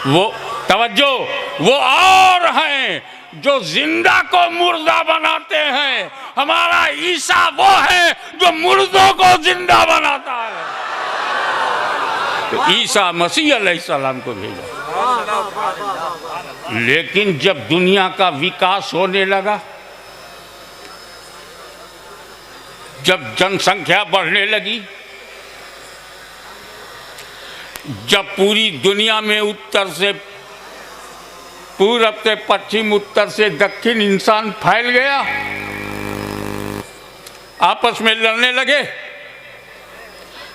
वो तवज्जो, वो और हैं जो जिंदा को मुर्दा बनाते हैं। हमारा ईसा वो है जो मुर्दों को जिंदा बनाता है। तो ईसा मसीह अलैहिस्सलाम को भेजा। लेकिन जब दुनिया का विकास होने लगा, जब जनसंख्या बढ़ने लगी, जब पूरी दुनिया में उत्तर से पूरब से पश्चिम, उत्तर से दक्षिण इंसान फैल गया, आपस में लड़ने लगे,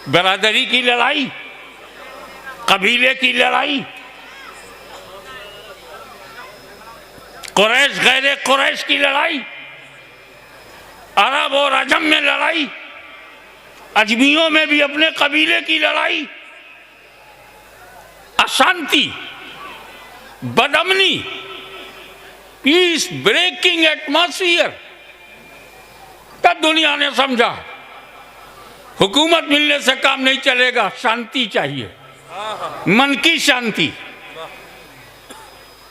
बरादरी की लड़ाई, कबीले की लड़ाई, कुरैश गैर कुरैश की लड़ाई, अरब और अजम में लड़ाई, अजमियों में भी अपने कबीले की लड़ाई, अशांति, बदअमनी, पीस ब्रेकिंग एटमॉस्फियर। तब दुनिया ने समझा हुकूमत मिलने से काम नहीं चलेगा, शांति चाहिए, मन की शांति,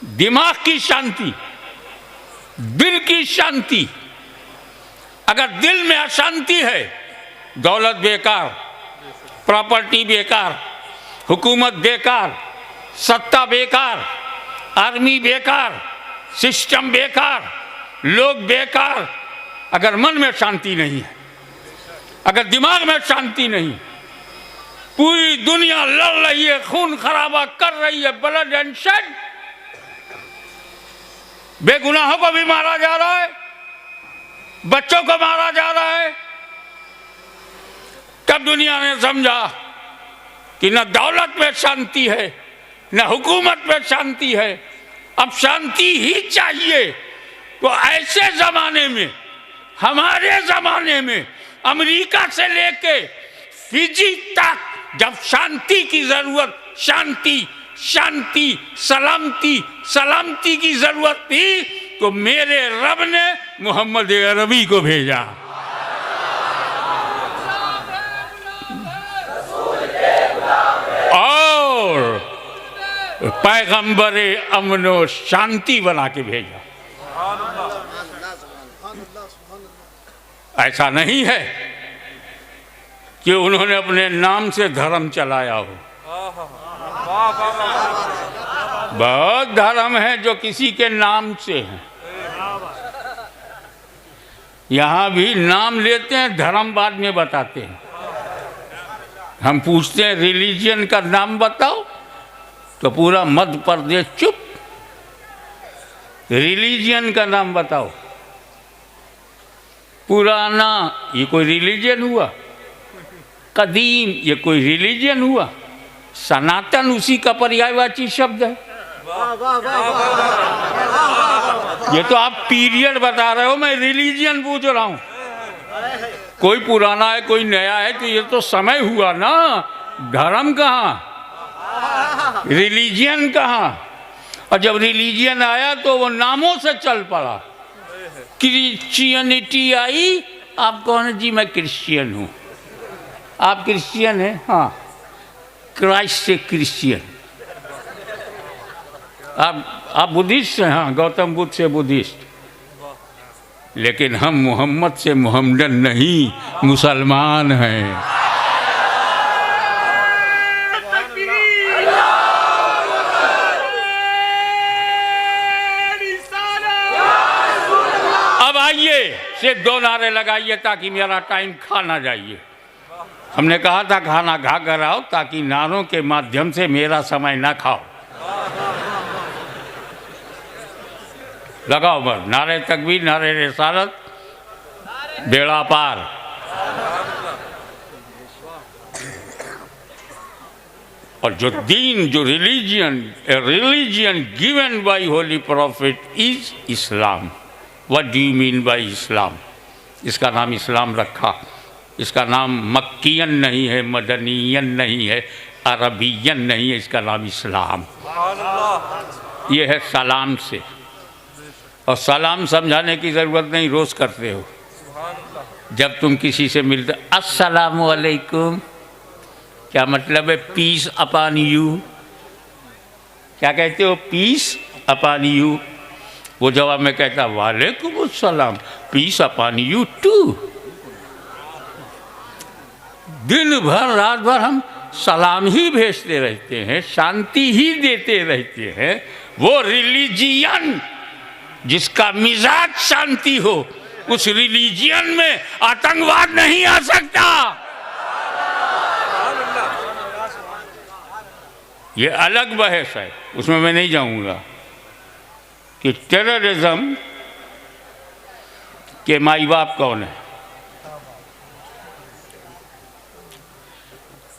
दिमाग की शांति, दिल की शांति। अगर दिल में अशांति है, दौलत बेकार, प्रॉपर्टी बेकार, हुकूमत बेकार, सत्ता बेकार, आर्मी बेकार, सिस्टम बेकार, लोग बेकार। अगर मन में शांति नहीं है, अगर दिमाग में शांति नहीं, पूरी दुनिया लड़ रही है, खून खराबा कर रही है, ब्लड एंड शेड, बेगुनाहों को भी मारा जा रहा है, बच्चों को मारा जा रहा है। तब दुनिया ने समझा कि न दौलत में शांति है, न हुकूमत में शांति है, अब शांति ही चाहिए। तो ऐसे जमाने में, हमारे जमाने में, अमेरिका से लेके फिजी तक जब शांति की जरूरत, शांति शांति सलामती सलामती की जरूरत थी, तो मेरे रब ने मोहम्मद अरबी को भेजा। और पैगंबरे अमनो शांति बना के भेजा। ऐसा नहीं है कि उन्होंने अपने नाम से धर्म चलाया हो। बहुत धर्म है जो किसी के नाम से है। यहाँ भी नाम लेते हैं, धर्म बाद में बताते हैं। हम पूछते हैं रिलीजियन का नाम बताओ, तो पूरा मध्य प्रदेश चुप। रिलीजियन का नाम बताओ। पुराना, ये कोई रिलीजियन हुआ? कदीम, ये कोई रिलीजियन हुआ? सनातन उसी का पर्यायवाची शब्द है। ये तो आप पीरियड बता रहे हो, मैं रिलीजियन पूछ रहा हूँ। कोई पुराना है, कोई नया है, तो ये तो समय हुआ ना। धर्म कहाँ, रिलीजियन कहाँ? और जब रिलीजियन आया तो वो नामों से चल पड़ा। क्रिश्चियनिटी आई, आप कौन है? जी मैं क्रिश्चियन हूँ। आप क्रिश्चियन हैं? हाँ, क्राइस्ट से क्रिश्चियन। आप बुद्धिस्ट हैं? हाँ, गौतम बुद्ध से बुद्धिस्ट। लेकिन हम मोहम्मद से मोहम्मदन नहीं, मुसलमान हैं। अब आइए से दो नारे लगाइए ताकि मेरा टाइम खा ना जाइए। हमने कहा था खाना खा कर आओ, ताकि नारों के माध्यम से मेरा समय ना खाओ। लगाओ बस, नारे तकबीर, नारे रिसालत, बेड़ा पार। और जो दीन, जो religion given by holy prophet is Islam. What do you mean by Islam? इसका नाम इस्लाम रखा। इसका नाम मक्कियन नहीं है, मदनियन नहीं है, अरबियन नहीं है, इसका नाम इस्लाम। ये है सलाम से, और सलाम समझाने की ज़रूरत नहीं, रोज़ करते हो। जब तुम किसी से मिलते, अस्सलामु अलैकुम, क्या मतलब है? Peace upon you. क्या कहते हो? Peace upon you. वो जवाब में कहता वालेकुम अस्सलाम, पीस अपॉन यू टू। दिन भर रात भर हम सलाम ही भेजते रहते हैं, शांति ही देते रहते हैं। वो रिलीजियन जिसका मिजाज शांति हो, उस रिलीजियन में आतंकवाद नहीं आ सकता। ये अलग बहस है, उसमें मैं नहीं जाऊंगा कि टेररिज्म के माई बाप कौन है।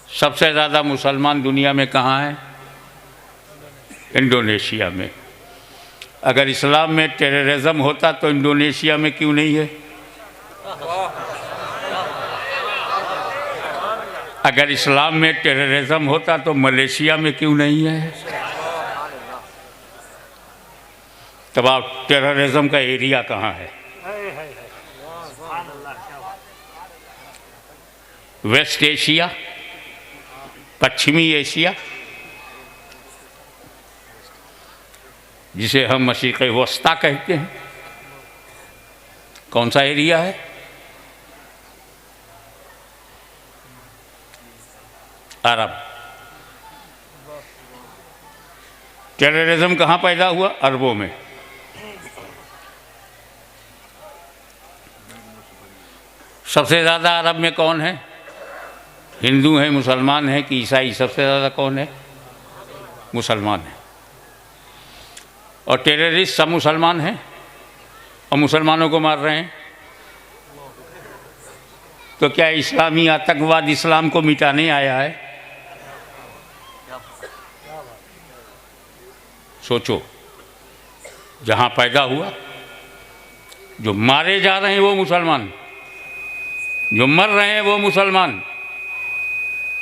सबसे ज़्यादा मुसलमान दुनिया में कहाँ हैं? इंडोनेशिया में। अगर इस्लाम में टेररिज्म होता तो इंडोनेशिया में क्यों नहीं है? अगर इस्लाम में टेररिज्म होता तो मलेशिया में क्यों नहीं है? तब आप टेररिज्म का एरिया कहाँ है? वेस्ट एशिया, पश्चिमी एशिया, जिसे हम मशरिक़ वस्ता कहते हैं, कौन सा एरिया है? अरब। टेररिज्म कहाँ पैदा हुआ? अरबों में। सबसे ज़्यादा अरब में कौन है? हिंदू हैं, मुसलमान हैं कि ईसाई? सबसे ज़्यादा कौन है? मुसलमान है। और टेररिस्ट सब मुसलमान हैं और मुसलमानों को मार रहे हैं। तो क्या इस्लामी आतंकवाद इस्लाम को मिटाने आया है? सोचो, जहाँ पैदा हुआ, जो मारे जा रहे हैं वो मुसलमान, जो मर रहे हैं वो मुसलमान,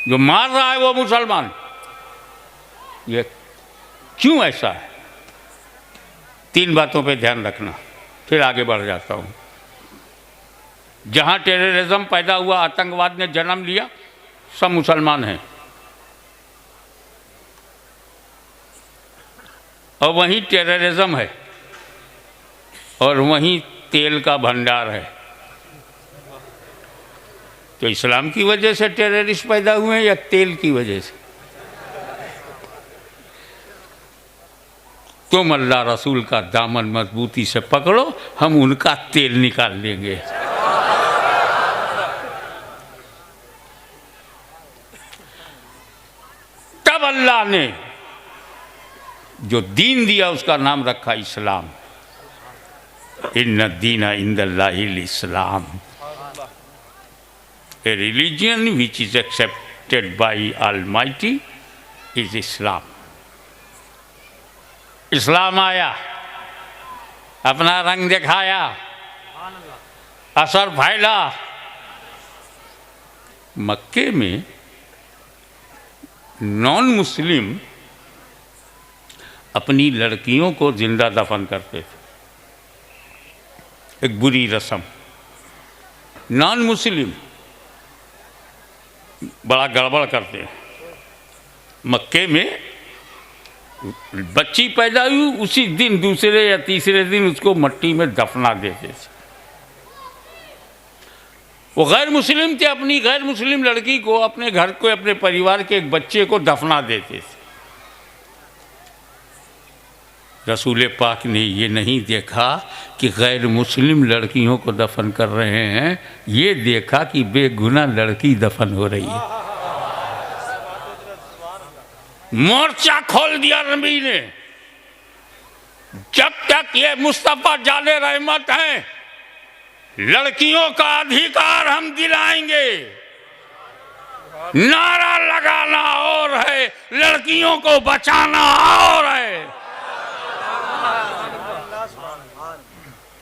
जो मार रहा है वो मुसलमान। ये क्यों ऐसा है? 3 बातों पे ध्यान रखना, फिर आगे बढ़ जाता हूँ। जहाँ टेररिज्म पैदा हुआ, आतंकवाद ने जन्म लिया, सब मुसलमान हैं। और वहीं टेररिज्म है और वहीं तेल का भंडार है। तो इस्लाम की वजह से टेररिस्ट पैदा हुए हैं या तेल की वजह से? तुम अल्लाह रसूल का दामन मजबूती से पकड़ो, हम उनका तेल निकाल लेंगे। तब अल्लाह ने जो दीन दिया उसका नाम रखा इस्लाम। इन्ना दीना इंदल्लाहिल इस्लाम, a religion which is accepted by Almighty is Islam। इस्लाम आया, अपना रंग दिखाया, असर फैला। मक्के में नॉन मुस्लिम अपनी लड़कियों को जिंदा दफन करते थे, एक बुरी रस्म। नॉन मुस्लिम बड़ा गड़बड़ करते हैं। मक्के में बच्ची पैदा हुई, उसी दिन दूसरे या तीसरे दिन उसको मट्टी में दफना देते थे। वो गैर मुस्लिम थे, अपनी गैर मुस्लिम लड़की को, अपने घर को, अपने परिवार के एक बच्चे को दफना देते थे। रसूल पाक ने ये नहीं देखा कि गैर मुस्लिम लड़कियों को दफन कर रहे हैं, ये देखा कि बेगुनाह लड़की दफन हो रही है। मोर्चा खोल दिया नबी ने, जब तक ये मुस्तफ़ा जाले रहमत हैं, लड़कियों का अधिकार हम दिलाएंगे। नारा लगाना और है, लड़कियों को बचाना और है।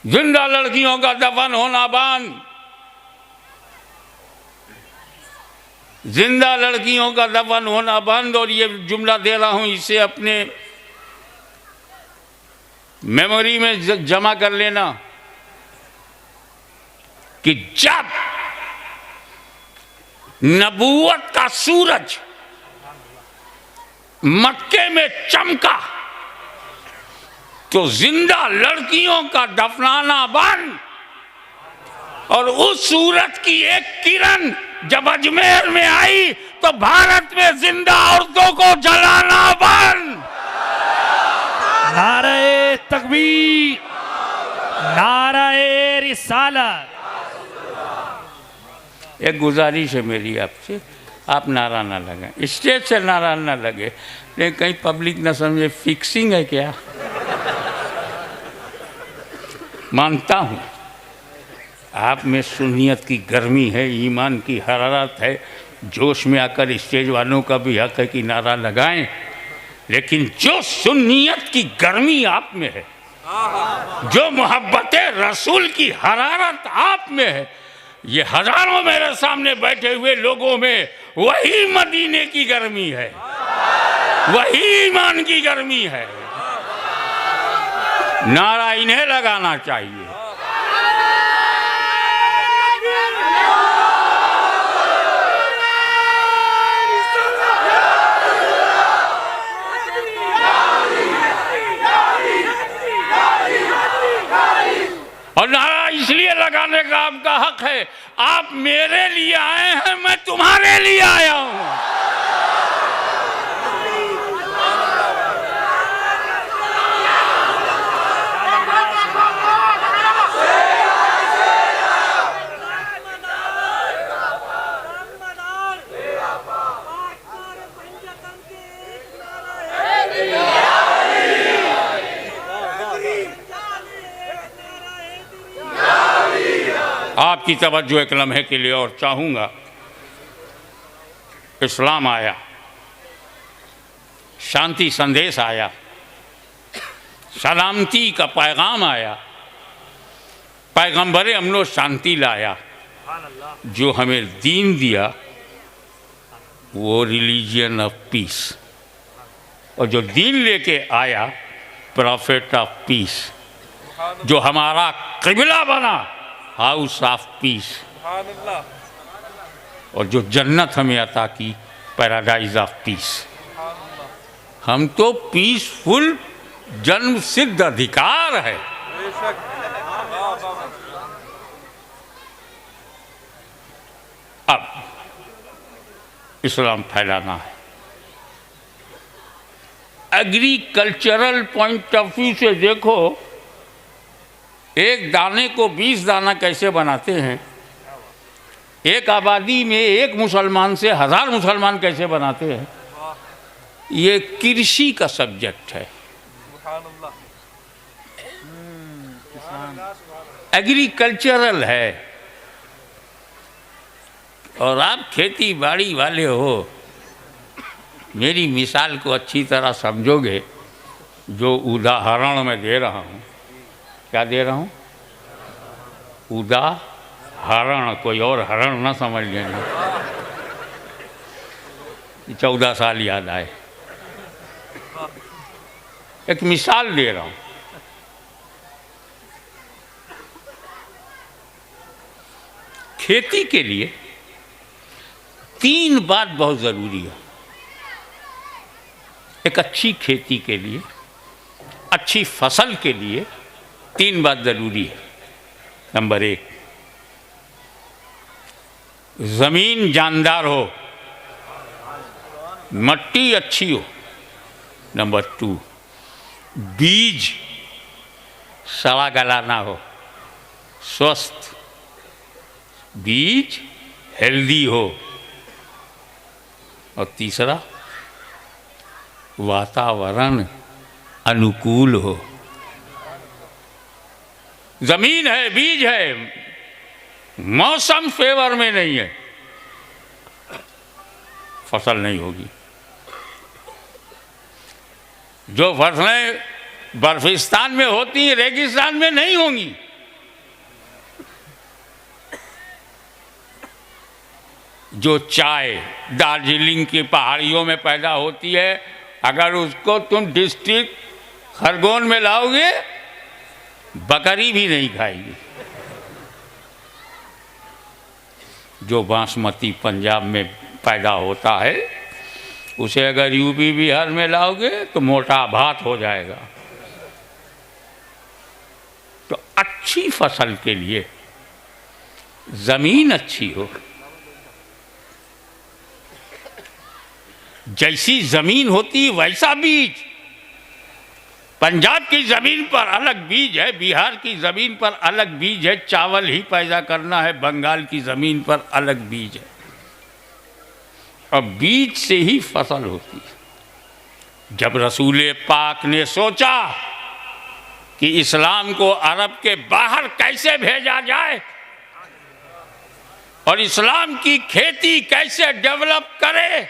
जिंदा लड़कियों का दफन होना बंद। जिंदा लड़कियों का दफन होना बंद। और ये जुमला दे रहा हूं, इसे अपने मेमोरी में जमा कर लेना कि जब नबूवत का सूरज मक्के में चमका तो जिंदा लड़कियों का दफनाना बंद। और उस सूरज की एक किरण जब अजमेर में आई तो भारत में जिंदा औरतों को जलाना बंद। नारे तकबीर, नारे रिसालत। एक गुजारिश है मेरी आपसे, आप नारा ना लगाएं, स्टेज से नारा ना लगे, लेकिन कहीं पब्लिक ना समझे फिक्सिंग है क्या। मानता हूं आप में सुन्नियत की गर्मी है, ईमान की हरारत है, जोश में आकर स्टेज वालों का भी हक है कि नारा लगाएं, लेकिन जो सुन्नियत की गर्मी आप में है, जो मोहब्बत रसूल की हरारत आप में है, ये हजारों मेरे सामने बैठे हुए लोगों में वही मदीने की गर्मी है, वही ईमान की गर्मी है। नारा इन्हें लगाना चाहिए। और नारा इसलिए लगाने का आपका हक है, आप मेरे लिए आए हैं, मैं तुम्हारे लिए आया हूं। आपकी तवज्जो एक लम्हे के लिए और चाहूँगा। इस्लाम आया, शांति संदेश आया, सलामती का पैगाम आया, पैगंबर अमन शांति लाया। जो हमें दीन दिया वो रिलीजियन ऑफ पीस, और जो दीन लेके आया प्रॉफिट ऑफ पीस, जो हमारा क़िबला बना हाउस ऑफ पीस, और जो जन्नत हमें अता की पैराडाइज ऑफ पीस। हम तो पीसफुल जन्म सिद्ध अधिकार है। अब इस्लाम फैलाना है। एग्रीकल्चरल पॉइंट ऑफ व्यू से देखो, एक दाने को 20 दाना कैसे बनाते हैं, एक आबादी में एक मुसलमान से 1000 मुसलमान कैसे बनाते हैं, ये कृषि का सब्जेक्ट है, एग्रीकल्चरल है। और आप खेती बाड़ी वाले हो, मेरी मिसाल को अच्छी तरह समझोगे। जो उदाहरण मैं दे रहा हूँ, क्या दे रहा हूँ, उदाहरण, कोई और हरण ना समझ लेना। 14 साल याद आए। एक मिसाल दे रहा हूँ। खेती के लिए 3 बात बहुत ज़रूरी है। एक अच्छी खेती के लिए, अच्छी फसल के लिए 3 बात ज़रूरी है। नंबर 1, ज़मीन जानदार हो, मिट्टी अच्छी हो। नंबर 2, बीज सड़ा गला ना हो, स्वस्थ बीज, हेल्दी हो। और तीसरा, वातावरण अनुकूल हो। जमीन है, बीज है, मौसम फेवर में नहीं है, फसल नहीं होगी। जो फसलें बर्फिस्तान में होती हैं, रेगिस्तान में नहीं होंगी। जो चाय दार्जिलिंग की पहाड़ियों में पैदा होती है, अगर उसको तुम डिस्ट्रिक्ट खरगोन में लाओगे, बकरी भी नहीं खाएगी। जो बासमती पंजाब में पैदा होता है, उसे अगर यूपी बिहार में लाओगे तो मोटा भात हो जाएगा। तो अच्छी फसल के लिए जमीन अच्छी हो। जैसी जमीन होती वैसा बीज। पंजाब की जमीन पर अलग बीज है, बिहार की जमीन पर अलग बीज है, चावल ही पैदा करना है, बंगाल की जमीन पर अलग बीज है। और बीज से ही फसल होती है। जब रसूल पाक ने सोचा कि इस्लाम को अरब के बाहर कैसे भेजा जाए और इस्लाम की खेती कैसे डेवलप करे,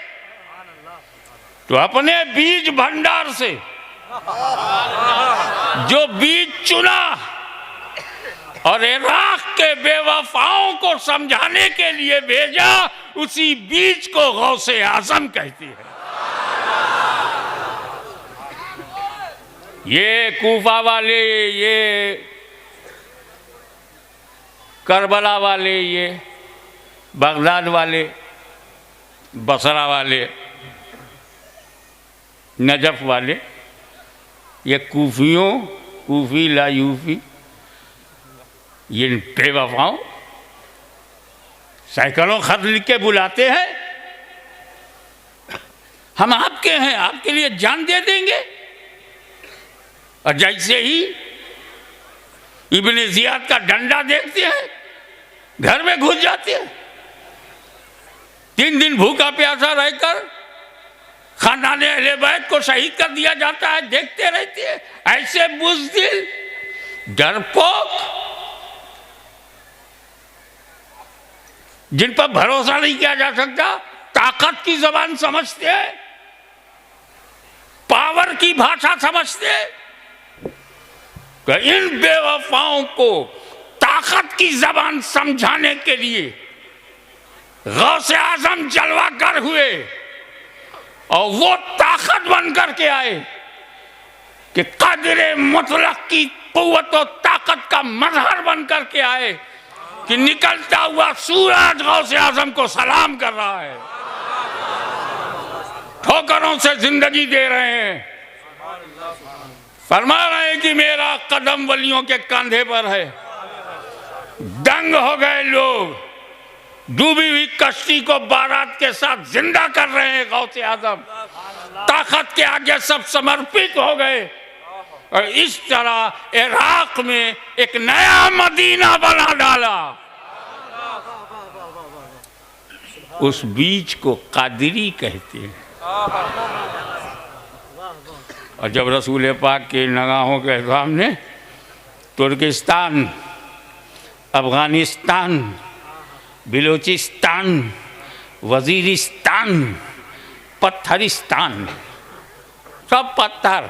तो अपने बीज भंडार से जो बीज चुना और इराक के बेवफाओं को समझाने के लिए भेजा, उसी बीज को गौसे आजम कहती है। ये कूफा वाले, ये करबला वाले, ये बगदाद वाले, बसरा वाले, नजफ वाले, ये कूफी ला यूफी, ये बेवफाओं सैकड़ों खत लिख के बुलाते हैं, हम आपके हैं, आपके लिए जान दे देंगे। और जैसे ही इब्ने जियाद का डंडा देखते हैं, घर में घुस जाते हैं। 3 दिन भूखा प्यासा रहकर खानदान अहले बैत को शहीद कर दिया जाता है, देखते रहते हैं। ऐसे बुज़दिल, डरपोक, जिन पर भरोसा नहीं किया जा सकता, ताकत की जबान समझते हैं, पावर की भाषा समझते हैं। तो इन बेवफाओं को ताकत की जबान समझाने के लिए गौसे आजम जलवागर हुए और वो ताकत बन करके आए कि कदरे मुतलक की कुव्वत और ताकत का मजहर बन करके आए कि निकलता हुआ सूरज गौसे आजम को सलाम कर रहा है, ठोकरों से जिंदगी दे रहे हैं, फरमा रहे हैं कि मेरा कदम वलियों के कंधे पर है। दंग हो गए लोग, डूबी हुई कश्ती को बारात के साथ जिंदा कर रहे हैं गौसे आजम। ताकत के आगे सब समर्पित हो गए और इस तरह इराक में एक नया मदीना बना डाला। उस बीज को कादरी कहते हैं। और जब रसूल पाक के निगाहों के सामने तुर्किस्तान, अफगानिस्तान, बिलोचिस्तान, वजीरिस्तान, पत्थरिस्तान, सब पत्थर,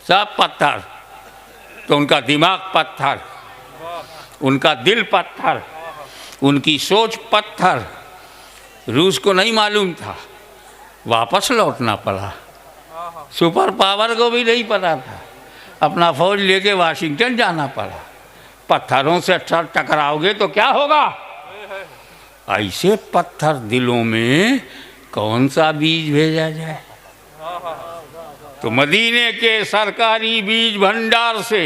सब पत्थर, तो उनका दिमाग पत्थर, उनका दिल पत्थर, उनकी सोच पत्थर। रूस को नहीं मालूम था, वापस लौटना पड़ा। सुपर पावर को भी नहीं पता था, अपना फौज लेके वाशिंगटन जाना पड़ा। पत्थरों से टकराओगे तो क्या होगा? ऐसे पत्थर दिलों में कौन सा बीज भेजा जाए? तो मदीने के सरकारी बीज भंडार से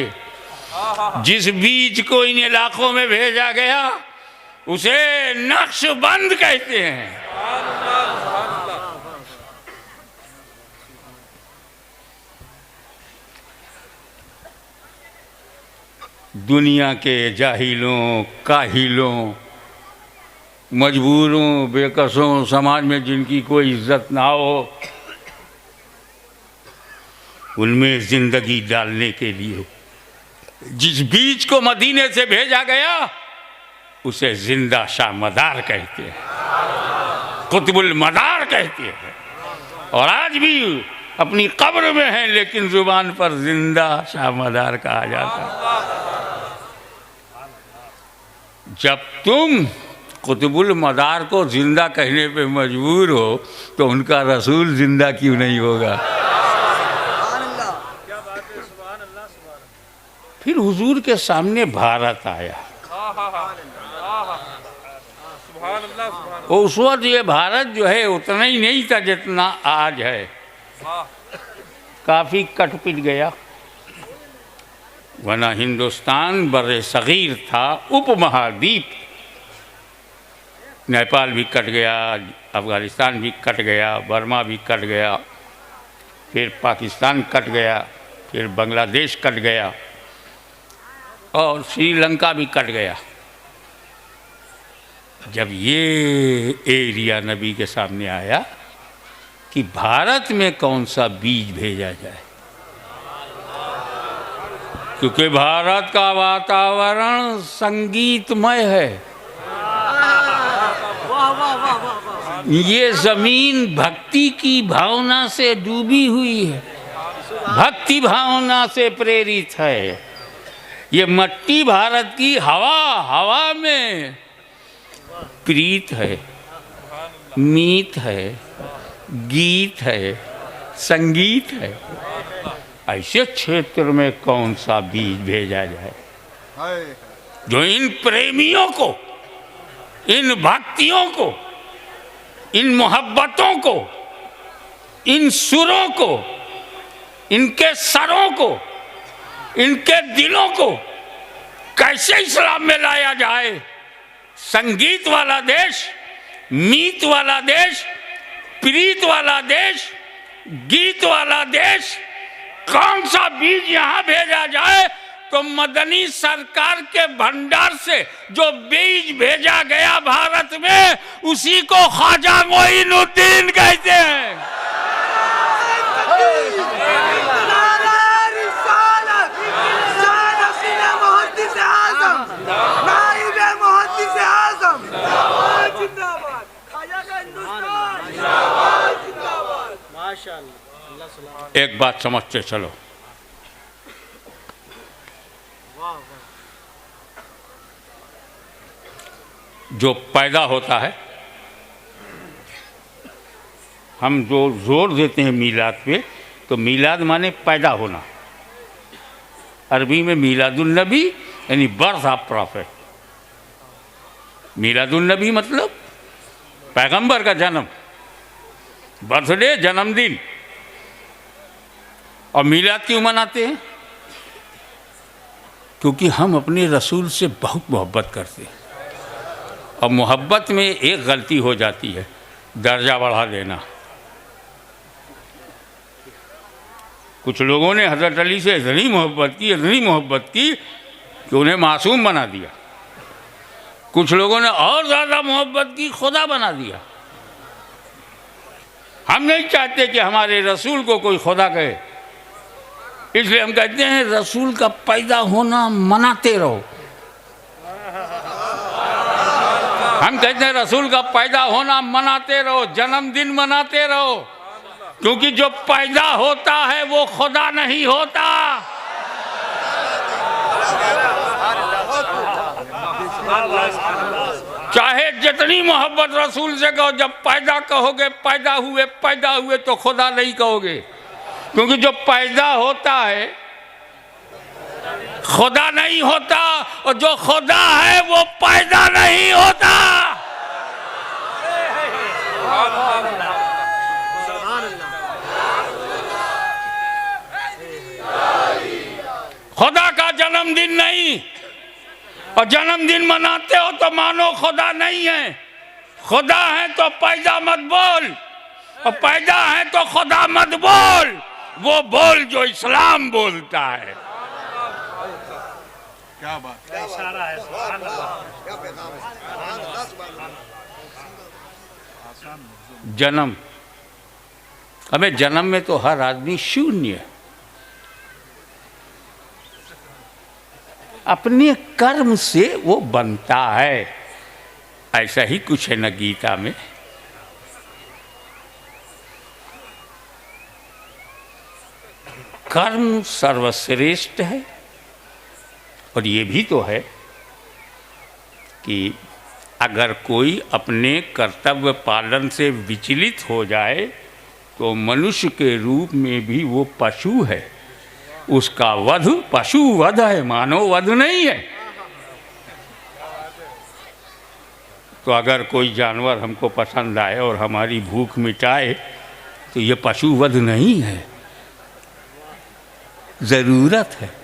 जिस बीज को इन इलाकों में भेजा गया उसे नक्शबंद कहते हैं। दुनिया के जाहिलों, काहिलों, मजबूरों, बेकसों, समाज में जिनकी कोई इज्जत ना हो, उनमें जिंदगी डालने के लिए जिस बीज को मदीने से भेजा गया उसे जिंदा शाह मदार कहते हैं, कुतुबुल मदार कहते हैं। और आज भी अपनी कब्र में है लेकिन जुबान पर जिंदा शाह मदार कहा जाता है। जब तुम कुतुबुल मदार को जिंदा कहने पे मजबूर हो तो उनका रसूल जिंदा क्यों नहीं होगा। फिर हुजूर के सामने भारत आया। उस वक्त ये भारत जो है उतना ही नहीं था जितना आज है, काफ़ी कट पिट गया। वरना हिंदुस्तान बड़े सगीर था, उपमहाद्वीप। नेपाल भी कट गया, अफ़गानिस्तान भी कट गया, बर्मा भी कट गया, फिर पाकिस्तान कट गया, फिर बांग्लादेश कट गया और श्रीलंका भी कट गया। जब ये एरिया नबी के सामने आया कि भारत में कौन सा बीज भेजा जाए, क्योंकि भारत का वातावरण संगीतमय है। ये जमीन भक्ति की भावना से डूबी हुई है, भक्ति भावना से प्रेरित है। ये मट्टी भारत की हवा में प्रीत है, मीत है, गीत है, संगीत है। ऐसे क्षेत्र में कौन सा बीज भेजा जाए जो इन प्रेमियों को, इन भक्तियों को, इन मोहब्बतों को, इन सुरों को, इनके सरों को, इनके दिलों को कैसे इस्लाम में लाया जाए। संगीत वाला देश, मीत वाला देश, प्रीत वाला देश, गीत वाला देश, कौन सा बीज यहाँ भेजा जाए। तो मदनी सरकार के भंडार से जो बीज भेजा गया भारत में, उसी को ख्वाजा मोइनुद्दीन कहते हैं। एक बात समझते चलो, जो पैदा होता है, हम जो जोर देते हैं मीलाद पे, तो मीलाद माने पैदा होना। अरबी में मीलादुन नबी यानी बर्थ ऑफ प्रॉफिट। मीलादुन नबी मतलब पैगंबर का जन्म, बर्थडे, जन्मदिन। और मीलाद क्यों मनाते हैं? क्योंकि हम अपने रसूल से बहुत मोहब्बत करते हैं। और मोहब्बत में एक गलती हो जाती है, दर्जा बढ़ा देना। कुछ लोगों ने हज़रत अली से इतनी मोहब्बत की कि उन्हें मासूम बना दिया। कुछ लोगों ने और ज़्यादा मोहब्बत की, खुदा बना दिया। हम नहीं चाहते कि हमारे रसूल को कोई खुदा कहे, इसलिए हम कहते हैं रसूल का पैदा होना मनाते रहो। हम कहते हैं रसूल का पैदा होना मनाते रहो, जन्मदिन मनाते रहो, क्योंकि जो पैदा होता है वो खुदा नहीं होता। चाहे जितनी मोहब्बत रसूल से कहो, जब पैदा कहोगे पैदा हुए तो खुदा नहीं कहोगे, क्योंकि जो पैदा होता है खुदा नहीं होता, और जो खुदा है वो पैदा नहीं होता। खुदा का जन्मदिन नहीं, और जन्मदिन मनाते हो तो मानो खुदा नहीं है। खुदा है तो पैदा मत बोल, और पैदा है तो खुदा मत बोल। वो बोल जो इस्लाम बोलता है। क्या बात है, इशारा है। जन्म, हमें जन्म में तो हर आदमी शून्य है। अपने कर्म से वो बनता है। ऐसा ही कुछ है न गीता में। कर्म सर्वश्रेष्ठ है, और ये भी तो है कि अगर कोई अपने कर्तव्य पालन से विचलित हो जाए तो मनुष्य के रूप में भी वो पशु है, उसका वध पशु वध है, मानव वध नहीं है। तो अगर कोई जानवर हमको पसंद आए और हमारी भूख मिटाए तो ये पशु वध नहीं है, ज़रूरत है।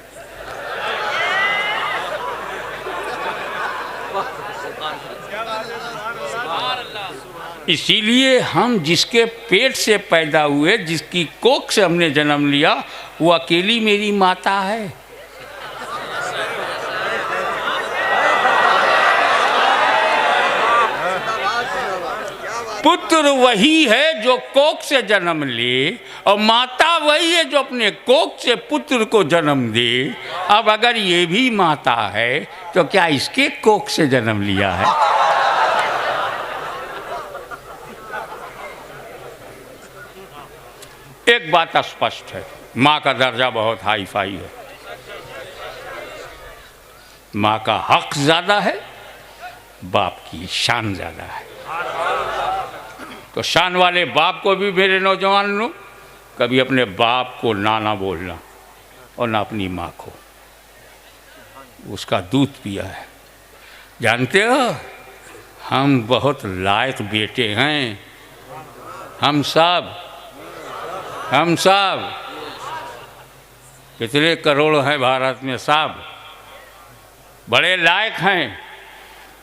इसीलिए हम जिसके पेट से पैदा हुए, जिसकी कोख से हमने जन्म लिया, वो अकेली मेरी माता है। पुत्र वही है जो कोख से जन्म ले और माता वही है जो अपने कोख से पुत्र को जन्म दे। अब अगर ये भी माता है तो क्या इसके कोख से जन्म लिया है? एक बात स्पष्ट है, माँ का दर्जा बहुत हाई फाई है, माँ का हक ज़्यादा है, बाप की शान ज़्यादा है। तो शान वाले बाप को भी मेरे नौजवान लोग कभी अपने बाप को ना बोलना और ना अपनी माँ को। उसका दूध पिया है। जानते हो, हम बहुत लायक बेटे हैं, हम सब कितने करोड़ हैं भारत में, सब बड़े लायक हैं।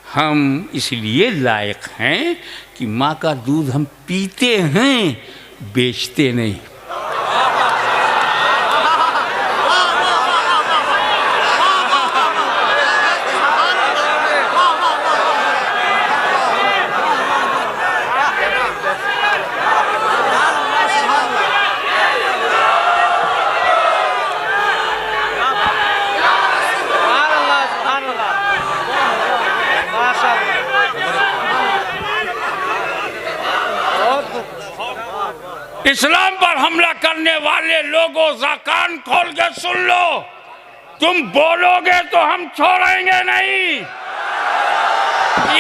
हम इसलिए लायक हैं कि माँ का दूध हम पीते हैं, बेचते नहीं। इस्लाम पर हमला करने वाले लोगों का कान खोल के सुन लो, तुम बोलोगे तो हम छोड़ेंगे नहीं।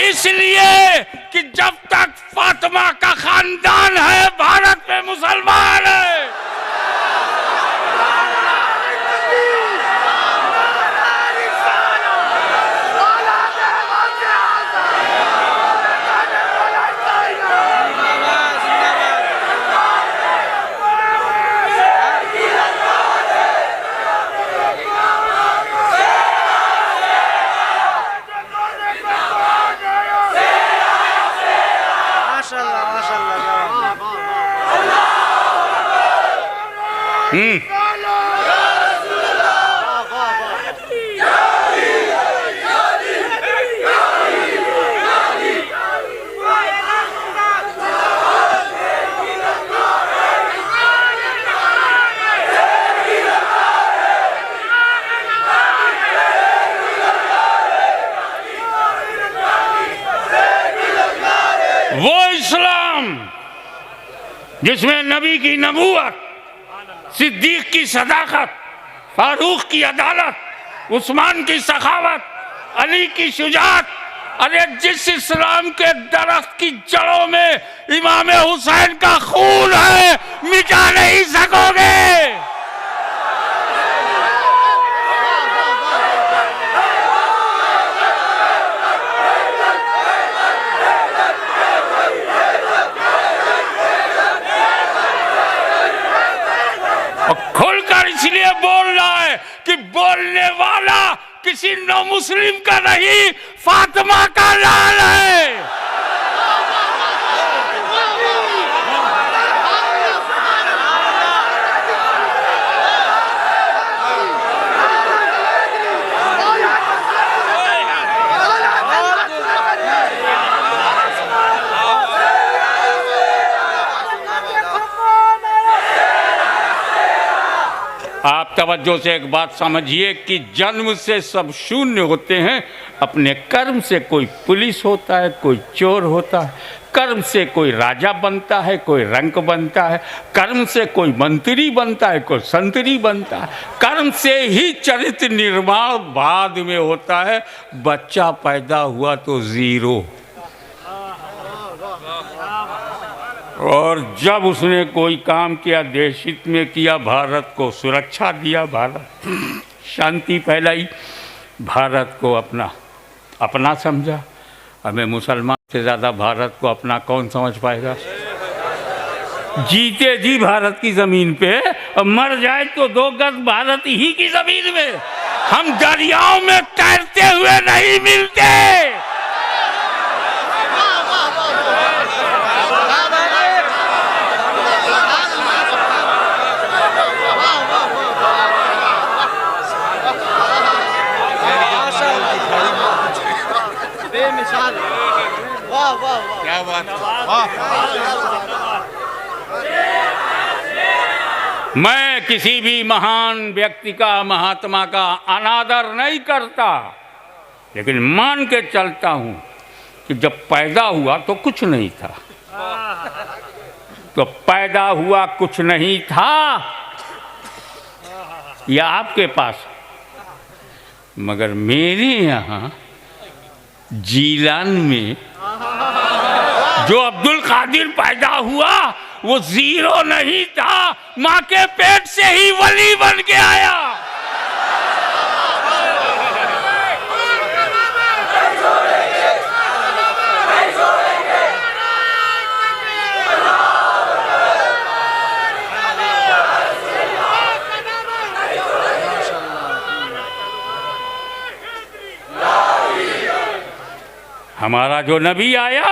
इसलिए कि जब तक फातिमा का खानदान है, भारत में मुसलमान है। वो इस्लाम जिसमें नबी की नबूवत, सिद्दीक की सदाकत, फारूक की अदालत, उस्मान की सखावत, अली की शुजात, अरे जिस इस्लाम के दरख्त की जड़ों में इमाम हुसैन का खून है, मिटा नहीं सकोगे। खुलकर इसलिए बोल रहा है कि बोलने वाला किसी नौ मुस्लिम का नहीं, फातिमा का लाल है। आप तवज्जो से एक बात समझिए कि जन्म से सब शून्य होते हैं। अपने कर्म से कोई पुलिस होता है, कोई चोर होता है, कर्म से कोई राजा बनता है, कोई रंक बनता है, कर्म से कोई मंत्री बनता है, कोई संतरी बनता है, कर्म से ही चरित्र निर्माण बाद में होता है। बच्चा पैदा हुआ तो जीरो। और जब उसने कोई काम किया देश हित में किया, भारत को सुरक्षा दिया, भारत शांति फैलाई, भारत को अपना समझा। हमें मुसलमान से ज़्यादा भारत को अपना कौन समझ पाएगा? जीते जी भारत की ज़मीन पे और मर जाए तो 2 गज भारत ही की ज़मीन में। हम दरियाओं में तैरते हुए नहीं मिलते। बेमिसाल, वाह वाह वाह, क्या बात, मैं किसी भी महान व्यक्ति का, महात्मा का अनादर नहीं करता, लेकिन मान के चलता हूँ कि जब पैदा हुआ तो कुछ नहीं था, तो पैदा हुआ कुछ नहीं था, या आपके पास, मगर मेरे यहाँ जीलान में जो अब्दुल कादिर पैदा हुआ वो 0 नहीं था, माँ के पेट से ही वली बन के आया। हमारा जो नबी आया,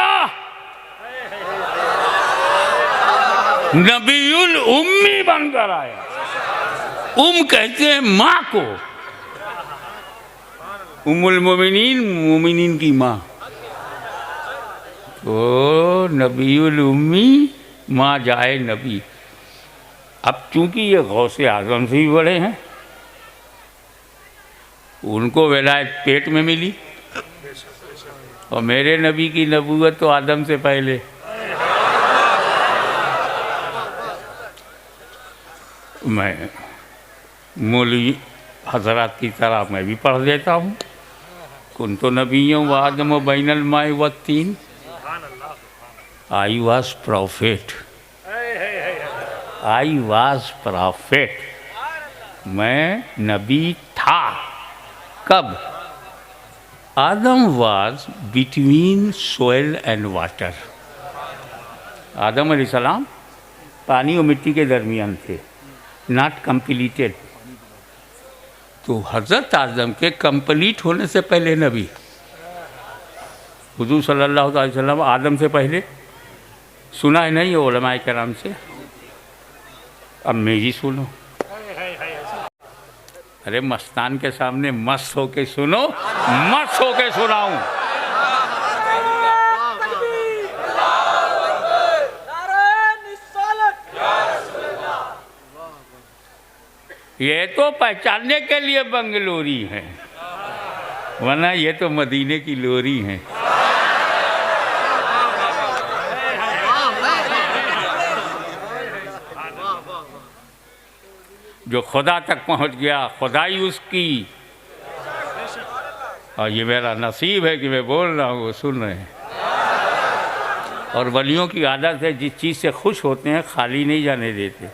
नबीउल उम्मी बनकर आया। कहते हैं माँ को, उम्मुल मोमिनीन, मोमिनीन की माँ। तो नबीउल उम्मी, माँ जाए नबी। अब चूंकि ये गौसे आजम से भी बड़े हैं, उनको विलायत पेट में मिली, और मेरे नबी की नबूवत तो आदम से पहले। मैं मौलवी हजरात की तरह मैं भी पढ़ देता हूँ, कुन्तु नबियों व आदम बैनल माए व तीन, I was prophet, I was prophet. मैं नबी था। कब? Adam was between soil and water. आदम अलैहिस्सलाम पानी और मिट्टी के दरमियान थे, नॉट कंप्लीटेड। तो हज़रत आदम के कंप्लीट होने से पहले नबी हुजूर सल्लल्लाहु अलैहि वसल्लम आदम से पहले। सुना है नहीं उलमाए कराम से? अब मेरी सुनो। अरे मस्तान के सामने मस्त होके सुनो, मस्त होके सुनाऊं। ये तो पहचानने के लिए बंगलोरी है, वरना ये तो मदीने की लोरी है। जो खुदा तक पहुंच गया, खुदाई उसकी। और ये मेरा नसीब है कि मैं बोल रहा हूँ, वो सुन रहे हैं। और वलियों की आदत है, जिस चीज़ से खुश होते हैं खाली नहीं जाने देते।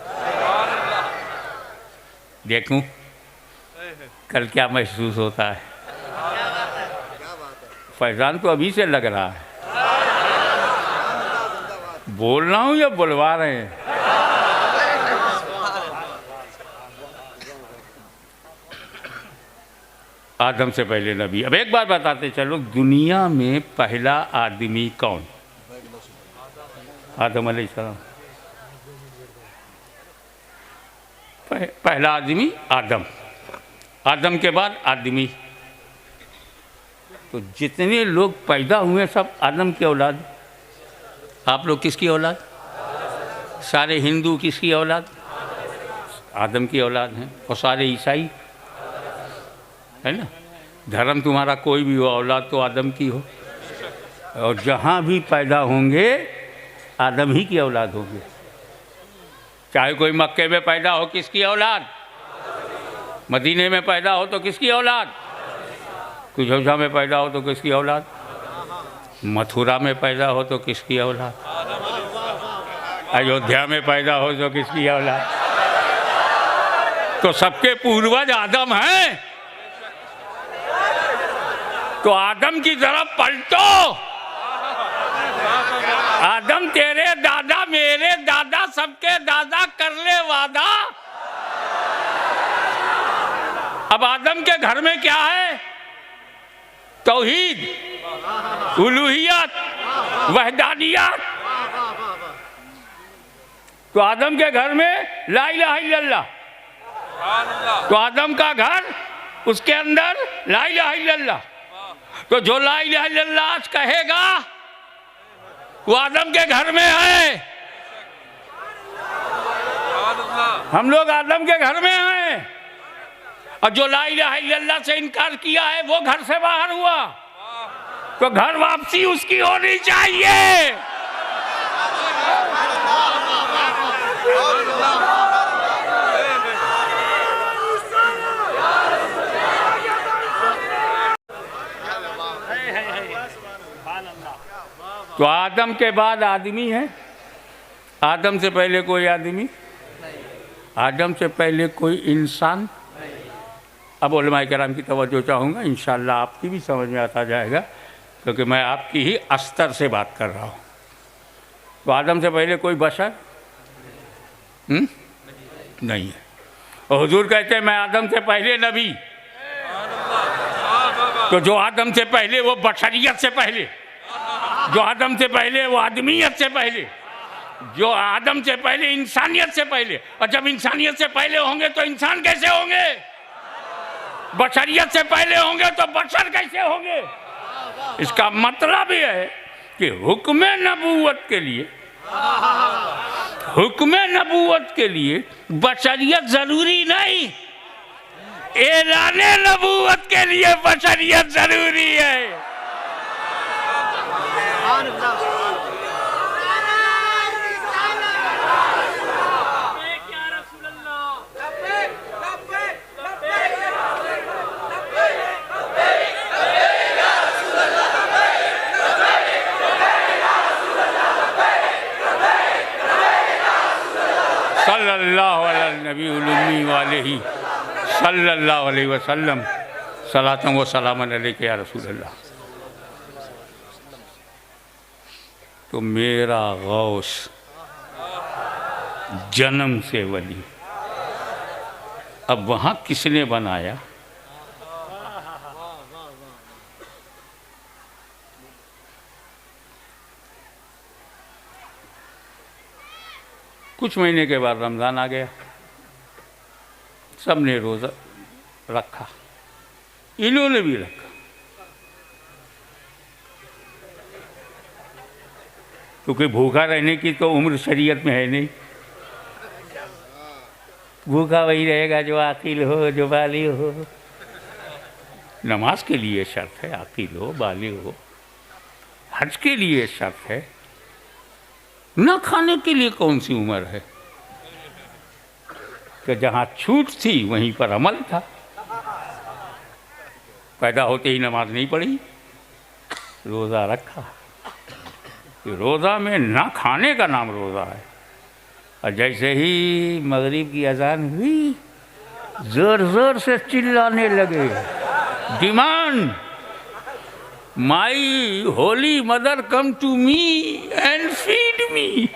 देखूं कल क्या महसूस होता है। फैजान तो अभी से लग रहा है। बोल रहा हूँ या बुलवा रहे हैं? आदम से पहले नबी। अब एक बार बताते चलो, दुनिया में पहला आदमी कौन? आदम अलैहिस्सलाम। पहला आदमी आदम, आदम के बाद आदमी। तो जितने लोग पैदा हुए सब आदम की औलाद। आप लोग किसकी औलाद? सारे हिंदू किसकी औलाद? आदम की औलाद हैं। और सारे ईसाई, है ना? धर्म तुम्हारा कोई भी हो, औलाद तो आदम की हो। और जहाँ भी पैदा होंगे आदम ही की औलाद होंगे। चाहे कोई मक्के में पैदा हो, किसकी औलाद? मदीने में पैदा हो तो किसकी औलाद? कुछौछा में पैदा हो तो किसकी औलाद? मथुरा में पैदा हो तो किसकी औलाद? अयोध्या में पैदा हो जो किसकी औलाद? तो सबके पूर्वज आदम हैं। तो आदम की तरफ पलटो। आदम तेरे दादा, मेरे दादा, सबके दादा, कर ले वादा। अब आदम के घर में क्या है? तौहीद, उलूहियत, वहदानियत। तो आदम के घर में ला इलाहा इल्लल्लाह। तो आदम का घर, उसके अंदर ला इलाहा इल्लल्लाह। तो जो ला इलाहा इल्लल्लाह आज कहेगा वो आदम के घर में है। हम लोग आदम के घर में हैं। और जो ला इलाहा इल्लल्लाह से इनकार किया है वो घर से बाहर हुआ। तो घर वापसी उसकी होनी चाहिए। तो आदम के बाद आदमी है। आदम से पहले कोई आदमी, आदम से पहले कोई इंसान। अब उलमाए किराम की तवज्जो चाहूँगा, इंशाअल्लाह आपकी भी समझ में आता जाएगा, क्योंकि मैं आपकी ही अस्तर से बात कर रहा हूँ। तो आदम से पहले कोई बशर नहीं है। और हुजूर कहते हैं मैं आदम से पहले नबी। तो जो आदम से पहले वो बशरियत से पहले, जो आदम से पहले वो आदमियत से पहले, जो आदम से पहले इंसानियत से पहले। और जब इंसानियत से पहले होंगे तो इंसान कैसे होंगे? बशरियत से पहले होंगे तो बशर कैसे होंगे? इसका मतलब ये है कि हुक्म नबूवत के लिए, हुक्म नबूवत के लिए बशरियत जरूरी नहीं, ऐलाने नबूवत के लिए बशरियत जरूरी है। सल्लल्लाहु अलैहि नबी वालेही सल्लल्लाहु अलैहि वसल्लम सलातन व सलामन अलैका या रसूल अल्लाह। तो मेरा गौस जन्म से वली, अब वहाँ किसने बनाया? कुछ महीने के बाद रमज़ान आ गया, सब ने रोज़ा रखा, इन्होंने भी रखा। क्योंकि भूखा रहने की तो उम्र शरीयत में है नहीं। भूखा वही रहेगा जो आकिल हो, जो बालिग हो। नमाज के लिए शर्त है आकिल हो, बालिग हो। हज के लिए शर्त है। न खाने के लिए कौन सी उम्र है? कि जहाँ छूट थी वहीं पर अमल था। पैदा होते ही नमाज नहीं पढ़ी, रोज़ा रखा। रोज़ा में ना खाने का नाम रोज़ा है। और जैसे ही मगरिब की अजान हुई, ज़ोर ज़ोर से चिल्लाने लगे, demand, my holy mother come to me and feed me.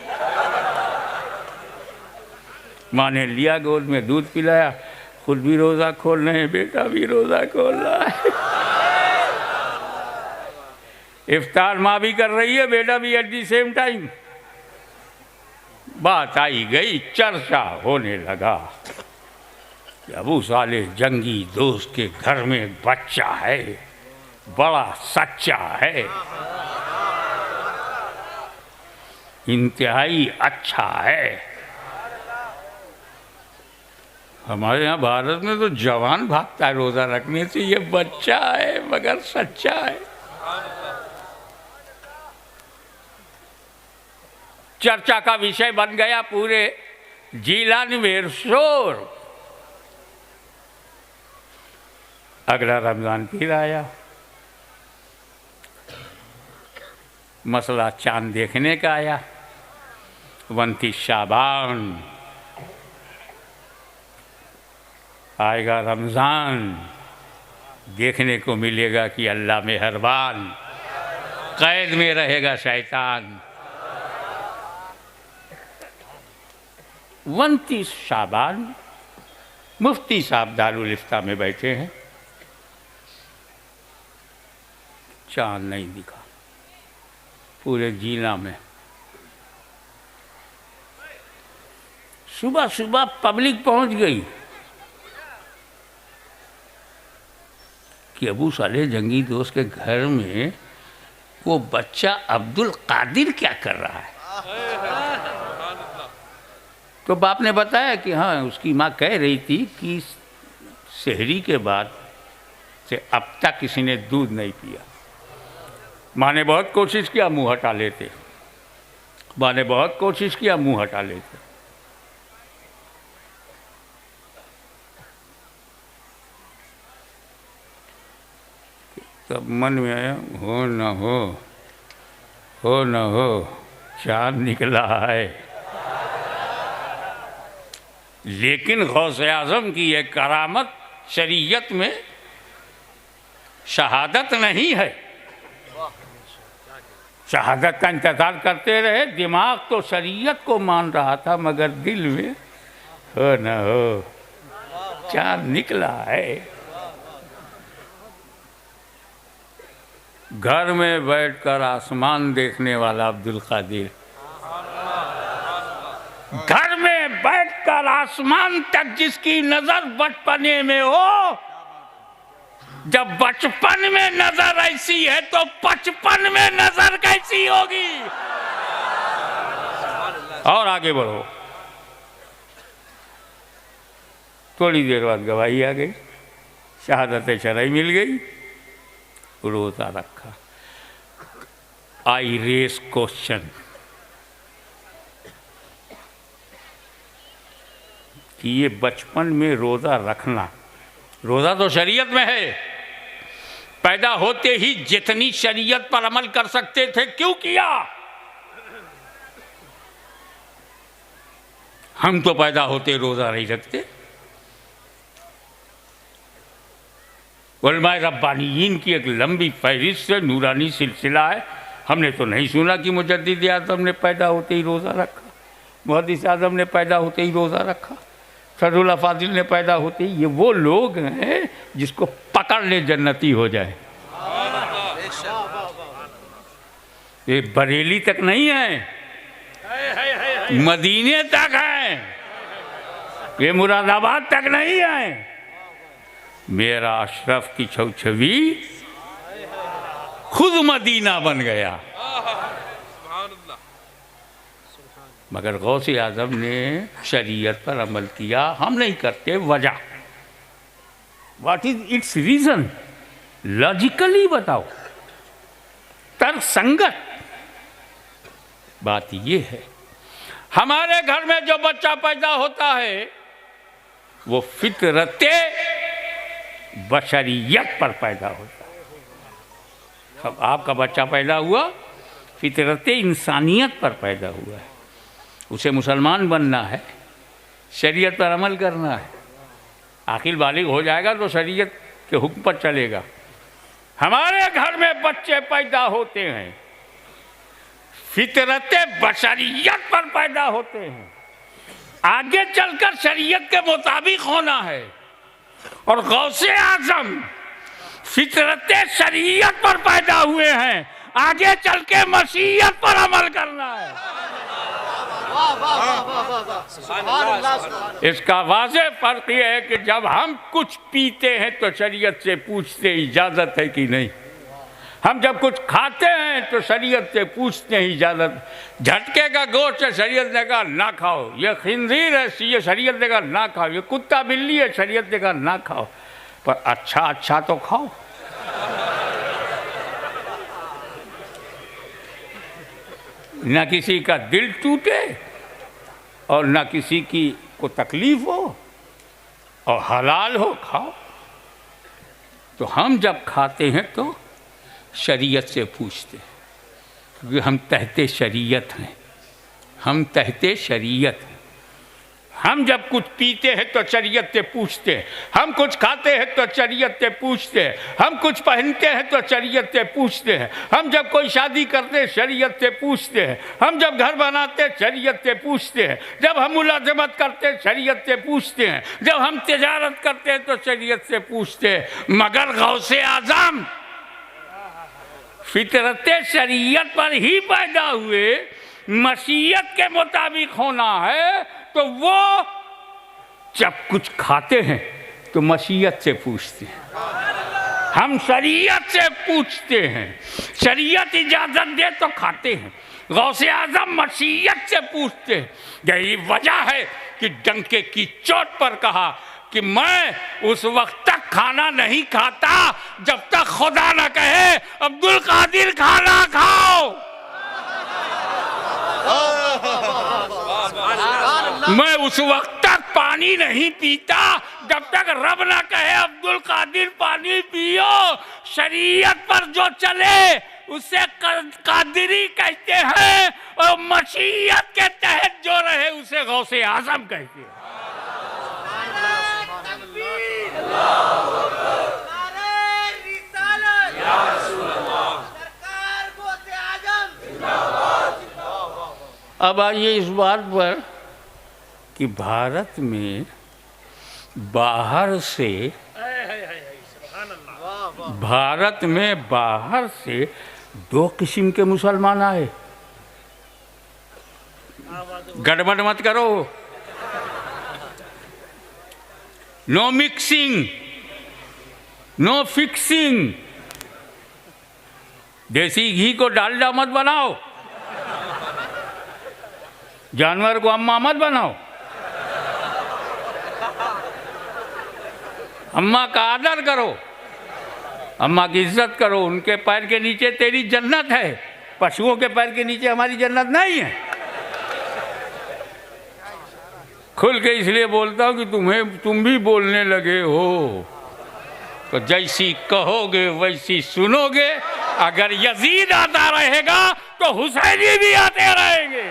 माँ ने लिया गोद में, दूध पिलाया, खुद भी रोज़ा खोल रहे हैं, बेटा भी रोज़ा खोल रहा है। इफ्तार माँ भी कर रही है, बेटा भी एट दी सेम टाइम। बात आई गई, चर्चा होने लगा कि अबू सालेह जंगी दोस्त के घर में एक बच्चा है, बड़ा सच्चा है, इंतहाई अच्छा है। हमारे यहाँ भारत में तो जवान भागता है रोज़ा रखने से, ये बच्चा है मगर सच्चा है। चर्चा का विषय बन गया पूरे जिलान में शोर। अगला रमज़ान फिर आया, मसला चांद देखने का आया। 29 शाबान, आएगा रमज़ान, देखने को मिलेगा कि अल्लाह मेहरबान, कैद में रहेगा शैतान। 29 शाबान, मुफ्ती साहब दारुल इफ्ता में बैठे हैं, चाँद नहीं दिखा पूरे जिला में। सुबह सुबह पब्लिक पहुंच गई कि अबू सालेह जंगी दोस्त के घर में वो बच्चा अब्दुल कादिर क्या कर रहा है। तो बाप ने बताया कि हाँ, उसकी माँ कह रही थी कि सहरी के बाद से अब तक किसी ने दूध नहीं पिया। माँ ने बहुत कोशिश किया, मुंह हटा लेते। माँ ने बहुत कोशिश किया, मुंह हटा लेते। तब मन में आया, हो न हो, चाँद निकला है। लेकिन गौसे आज़म की यह करामत शरीयत में शहादत नहीं है। शहादत का इंतज़ार करते रहे, दिमाग तो शरीयत को मान रहा था, मगर दिल में हो न हो, चाँद निकला है। घर में बैठकर आसमान देखने वाला अब्दुल कादिर, घर में बैठकर आसमान तक जिसकी नजर बचपने में हो, जब बचपन में नजर ऐसी है तो 55 में नजर कैसी होगी। और आगे बढ़ो। थोड़ी देर बाद गवाही आ गई, शहादत शरई मिल गई, रोजा रखा। आई रेस क्वेश्चन कि ये बचपन में रोजा रखना, रोजा तो शरीयत में है, पैदा होते ही जितनी शरीयत पर अमल कर सकते थे क्यों किया। हम तो पैदा होते रोजा नहीं रखते। उलमाए रब्बानीयीन की एक लंबी फहरिस्त से नूरानी सिलसिला है। हमने तो नहीं सुना कि मुजद्दिद आज़म ने पैदा होते ही रोज़ा रखा, मुहद्दिस आज़म ने पैदा होते ही रोज़ा रखा, सदरुल्लाह फाजिल ने पैदा होते ही। ये वो लोग हैं जिसको पकड़ ले जन्नती हो जाए। ये बरेली तक नहीं है, मदीने तक है, ये मुरादाबाद तक नहीं है। मेरा अशरफ की छवि खुद मदीना बन गया। मगर गौसे आज़म ने शरीयत पर अमल किया, हम नहीं करते। वजह what is it's reason, logically बताओ, तर्कसंगत बात ये है। हमारे घर में जो बच्चा पैदा होता है वो फितरते बशरियत पर पैदा होता है। अब आपका बच्चा पैदा हुआ, फितरते इंसानियत पर पैदा हुआ है। उसे मुसलमान बनना है, शरीयत पर अमल करना है। आखिर बालिग हो जाएगा तो शरीयत के हुक्म पर चलेगा। हमारे घर में बच्चे पैदा होते हैं, फितरते बशरियत पर पैदा होते हैं। आगे चलकर शरीयत के मुताबिक होना है। और गौसे आज़म फितरते शरीयत पर पैदा हुए हैं, आगे चल के मसीहत पर अमल करना है। इसका वाज़ेह फर्क यह है कि जब हम कुछ पीते हैं तो शरीयत से पूछते इजाज़त है कि नहीं। हम जब कुछ खाते हैं तो शरीयत से पूछते हैं इजाज़त। झटके का गोश्त है, शरीयत ने कहा ना खाओ। ये खिंजीर है, ये शरीयत ने कहा ना खाओ। ये कुत्ता बिल्ली है, शरीयत ने कहा ना खाओ। पर अच्छा अच्छा तो खाओ। ना किसी का दिल टूटे और ना किसी की को तकलीफ हो, और हलाल हो खाओ। तो हम जब खाते हैं तो शरीयत से पूछते हैं, क्योंकि हम तहते शरीयत हैं, हम तहते शरीयत हैं। हम जब कुछ पीते हैं तो शरीयत से पूछते हैं, हम कुछ खाते हैं तो शरीयत से पूछते हैं, हम कुछ पहनते हैं तो शरीयत से पूछते हैं, हम जब कोई शादी करते हैं शरीयत से पूछते हैं, हम जब घर बनाते हैं शरीयत से पूछते हैं, जब हम मुलाजमत करते हैं शरीयत से पूछते हैं, जब हम तिजारत करते हैं तो शरीयत से पूछते हैं। मगर गौसे आज़म फितरत शरीयत पर ही पैदा हुए, मशीयत के मुताबिक होना है, तो वो जब कुछ खाते हैं तो मशीयत से पूछते हैं, हम शरीयत से पूछते हैं, शरीयत इजाज़त दे तो खाते हैं। गौसे आज़म मशीयत से पूछते हैं। यही वजह है कि डंके की चोट पर कहा कि मैं उस वक्त तक खाना नहीं खाता जब तक खुदा न कहे अब्दुल कादिर खाना खाओ। मैं उस वक्त तक पानी नहीं पीता जब तक रब ना कहे अब्दुल कादिर पानी पियो। शरीयत पर जो चले उसे कादिरी कहते हैं और मशीयत के तहत जो रहे उसे गौसे आज़म कहते हैं। अब आइए इस बात पर कि भारत में बाहर से दो किस्म के मुसलमान आए। गड़बड़ मत करो, नो मिक्सिंग, नो फिक्सिंग। देसी घी को डालडा मत बनाओ, जानवर को अम्मा मत बनाओ। अम्मा का आदर करो, अम्मा की इज्जत करो। उनके पैर के नीचे तेरी जन्नत है, पशुओं के पैर के नीचे हमारी जन्नत नहीं है। खुल के इसलिए बोलता हूँ कि तुम भी बोलने लगे हो तो जैसी कहोगे वैसी सुनोगे। अगर यजीद आता रहेगा तो हुसैनी भी आते रहेंगे।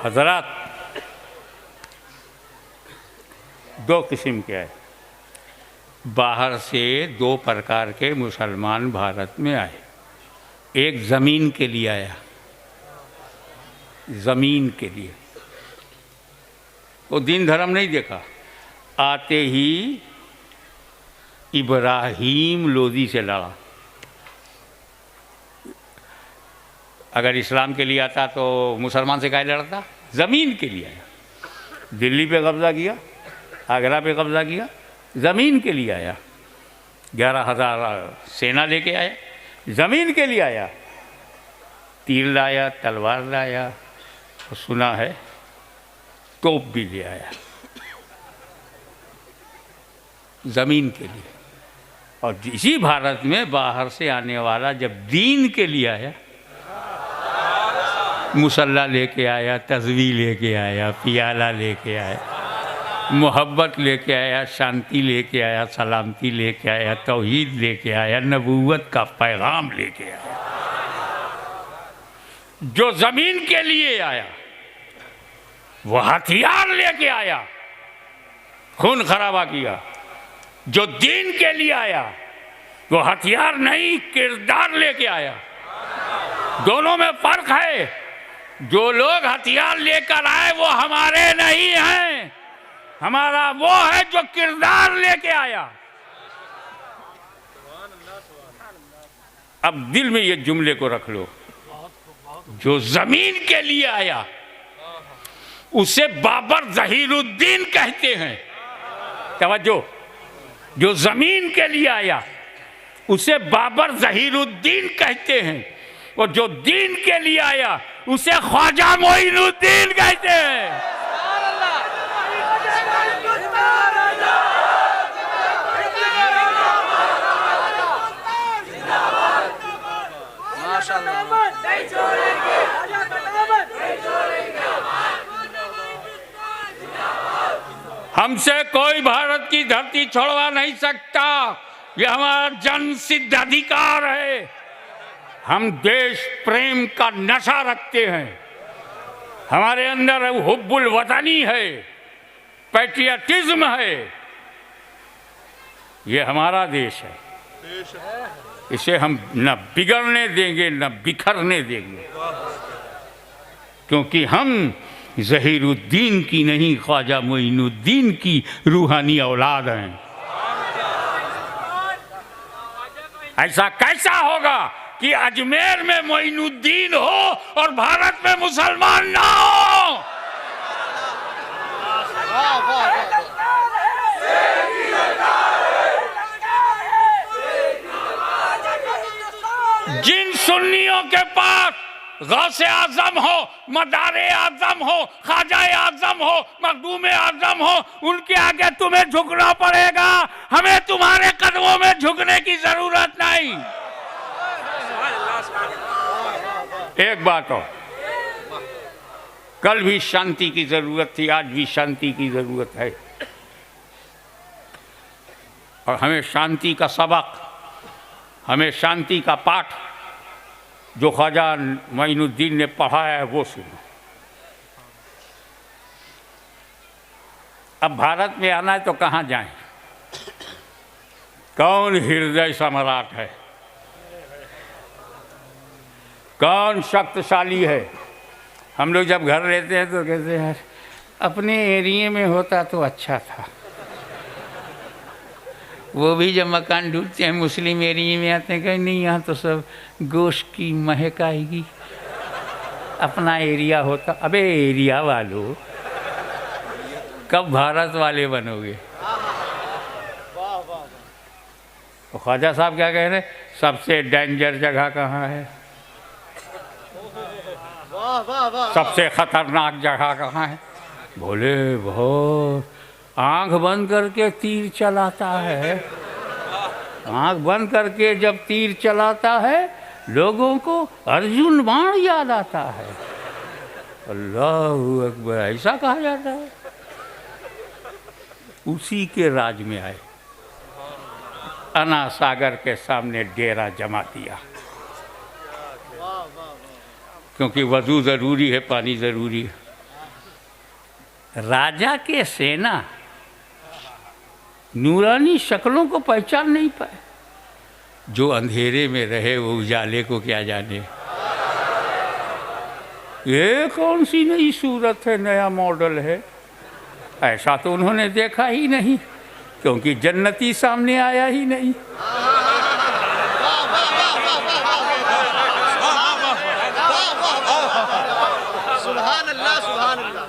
हजरात, दो किस्म के आए। बाहर से दो प्रकार के मुसलमान भारत में आए। एक ज़मीन के लिए आया, ज़मीन के लिए। वो दीन धर्म नहीं देखा। आते ही इब्राहिम लोदी से लड़ा। अगर इस्लाम के लिए आता तो मुसलमान से काहे लड़ता? ज़मीन के लिए आया। दिल्ली पे कब्ज़ा किया, आगरा पे कब्ज़ा किया, ज़मीन के लिए आया। 11,000 सेना लेके आया, ज़मीन के लिए आया। तीर लाया, तलवार लाया, और सुना है तोप भी ले आया, ज़मीन के लिए। और इसी भारत में बाहर से आने वाला जब दीन के लिए आया, मुसल्ला लेके आया, तस्वीर लेके आया, पियाला लेके आया, मोहब्बत लेके आया, शांति लेके आया, सलामती लेके आया, तौहीद लेके आया, नबूवत का पैगाम लेके आया। जो ज़मीन के लिए आया वो हथियार लेके आया, खून खराबा किया। जो दीन के लिए आया वो हथियार नहीं, किरदार लेके आया। दोनों में फ़र्क है। जो लोग हथियार लेकर आए वो हमारे नहीं हैं, हमारा वो है जो किरदार लेके आया। अब दिल में ये जुमले को रख लो, जो ज़मीन के लिए आया उसे बाबर ज़हीरुद्दीन कहते हैं। तवज्जो, जो ज़मीन के लिए आया उसे बाबर ज़हीरुद्दीन कहते हैं, और जो दीन के लिए आया उसे ख्वाजा मोइनुद्दीन कहते हैं। हमसे कोई भारत की धरती छोड़वा नहीं सकता, यह हमारा जन्म सिद्ध अधिकार है। हम देश प्रेम का नशा रखते हैं, हमारे अंदर हुब्बुल वतनी है, पैट्रियटिज्म है। ये हमारा देश है, इसे हम न बिगड़ने देंगे न बिखरने देंगे, क्योंकि हम ज़हीरुद्दीन की नहीं ख्वाजा मोइनुद्दीन की रूहानी औलाद हैं। ऐसा कैसा होगा कि अजमेर में मोइनुद्दीन हो और भारत में मुसलमान ना हो? जिन सुन्नियों के पास गौसे आजम हो, मदारे आजम हो, ख्वाजा आजम हो, मखदूम आजम हो, उनके आगे तुम्हें झुकना पड़ेगा। हमें तुम्हारे कदमों में झुकने की जरूरत नहीं। एक बात हो, कल भी शांति की जरूरत थी, आज भी शांति की जरूरत है, और हमें शांति का सबक, हमें शांति का पाठ जो ख्वाजा मोइनुद्दीन ने पढ़ाया है वो सुनो। अब भारत में आना है तो कहाँ जाएं? कौन हृदय सम्राट है, कौन शक्तिशाली है? हम लोग जब घर रहते हैं तो कहते हैं अपने एरिया में होता तो अच्छा था। वो भी जब मकान ढूंढते हैं मुस्लिम एरिया में आते हैं, कहीं नहीं यहाँ तो सब गोश्त की महक आएगी, अपना एरिया होता। अबे एरिया वालों, कब भारत वाले बनोगे? तो ख्वाजा साहब क्या कह रहे हैं, सबसे डेंजर जगह कहाँ है, सबसे खतरनाक जगह कहाँ है? बोले बहुत, आंख बंद करके तीर चलाता है। आंख बंद करके जब तीर चलाता है लोगों को अर्जुन बाण याद आता है। अल्लाहू अकबर, ऐसा कहा जाता है। उसी के राज में आए, अन्ना सागर के सामने डेरा जमा दिया, क्योंकि वजू ज़रूरी है, पानी ज़रूरी है। राजा के सेना नूरानी शक्लों को पहचान नहीं पाए। जो अंधेरे में रहे वो उजाले को क्या जाने। ये कौन सी नई सूरत है, नया मॉडल है? ऐसा तो उन्होंने देखा ही नहीं, क्योंकि जन्नती सामने आया ही नहीं। सुभान अल्लाह, सुभान अल्लाह,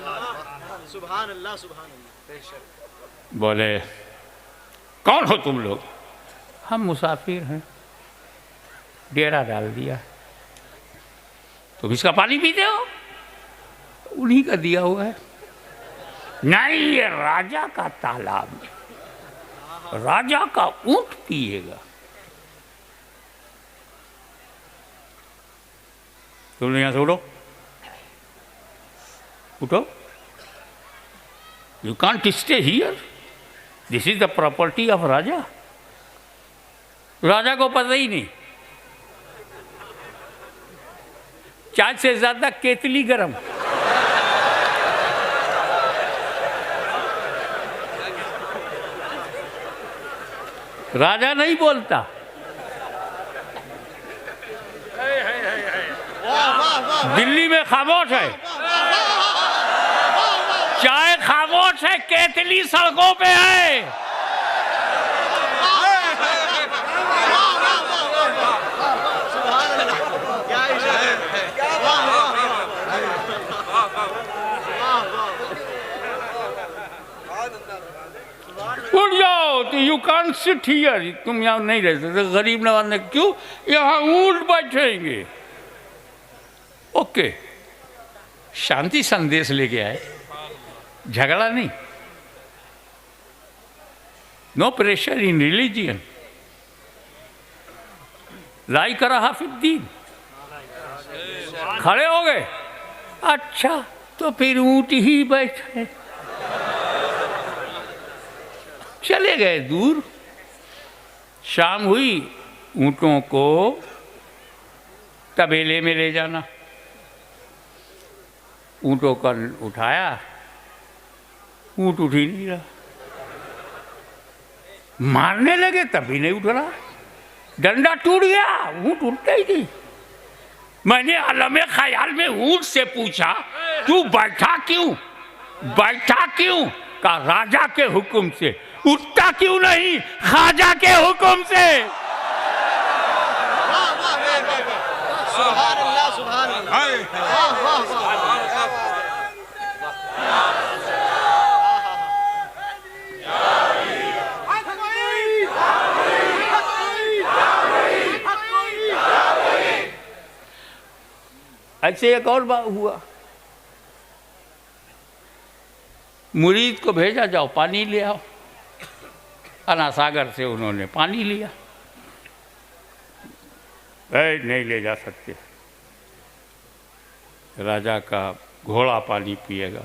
सुभान अल्लाह, सुभान अल्लाह। बोले कौन हो तुम लोग? हम मुसाफिर हैं, डेरा डाल दिया। तुम इसका पानी पीते हो? उन्हीं का दिया हुआ है। नहीं, ये राजा का तालाब है, राजा का ऊंट पिएगा। तुम लोग यहाँ से उठो, उठो। You can't stay here. This is the property of राजा। राजा को पता ही नहीं, चाय से ज्यादा केतली गरम। राजा नहीं बोलता। दिल्ली में खामोश है, चाय खामोश है, केतली सड़कों पे है। उठ जाओ, तो यू कान सिट हियर, तुम यहाँ नहीं रह सकते। गरीब नवाज ने क्यों, यहाँ ऊंट बैठेंगे। ओके, शांति संदेश लेके आए, झगड़ा नहीं। नो प्रेशर इन रिलीजियन, लाई करा हाफिद्दीन। खड़े हो गए, अच्छा तो फिर ऊंट ही बैठे, चले गए दूर। शाम हुई, ऊँटों को तबेले में ले जाना। ऊँटों को उठाया, ऊँट उठ ही नहीं रहा। मारने लगे तब भी नहीं उठ रहा, डंडा टूट गया, ऊँट उठता ही नहीं। मैंने आलमे ख्याल में ऊँट से पूछा, तू बैठा क्यों, बैठा क्यों? कहा राजा के हुक्म से। उठता क्यों नहीं? ख्वाजा के हुक्म से। सुभान अल्लाह, सुभान अल्लाह, वाह वाह वाह। ऐसे एक और बात हुआ, मुरीद को भेजा, जाओ पानी ले आओ। अना सागर से उन्होंने पानी लिया। नहीं ले जा सकते, राजा का घोड़ा पानी पिएगा,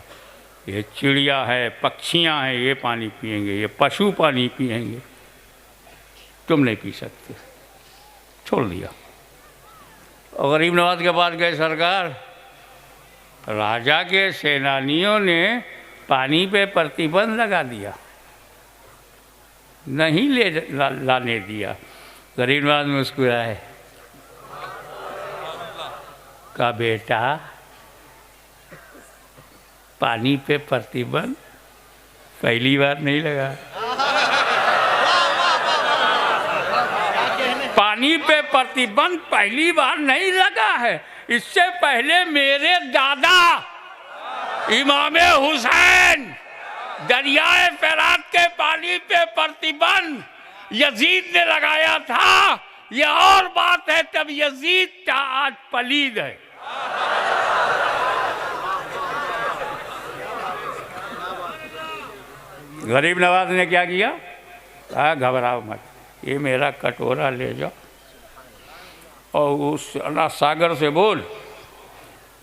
ये चिड़िया है, पक्षियां हैं, ये पानी पिएंगे, ये पशु पानी पिएंगे, तुम नहीं पी सकते। छोड़ दिया। और गरीब नवाज के पास गए, सरकार राजा के सेनानियों ने पानी पे प्रतिबंध लगा दिया, नहीं लाने दिया। गरीब नवाज मुस्कुराए, का बेटा पानी पे प्रतिबंध पहली बार नहीं लगा, पानी पे प्रतिबंध पहली बार नहीं लगा है। इससे पहले मेरे दादा इमामे हुसैन दरियाए फरात के पानी पे प्रतिबंध यजीद ने लगाया था। यह और बात है, तब यजीद था, आज पलीद है। गरीब नवाज ने क्या किया? कहा घबराओ मत, ये मेरा कटोरा ले जाओ और उस अना सागर से बोल,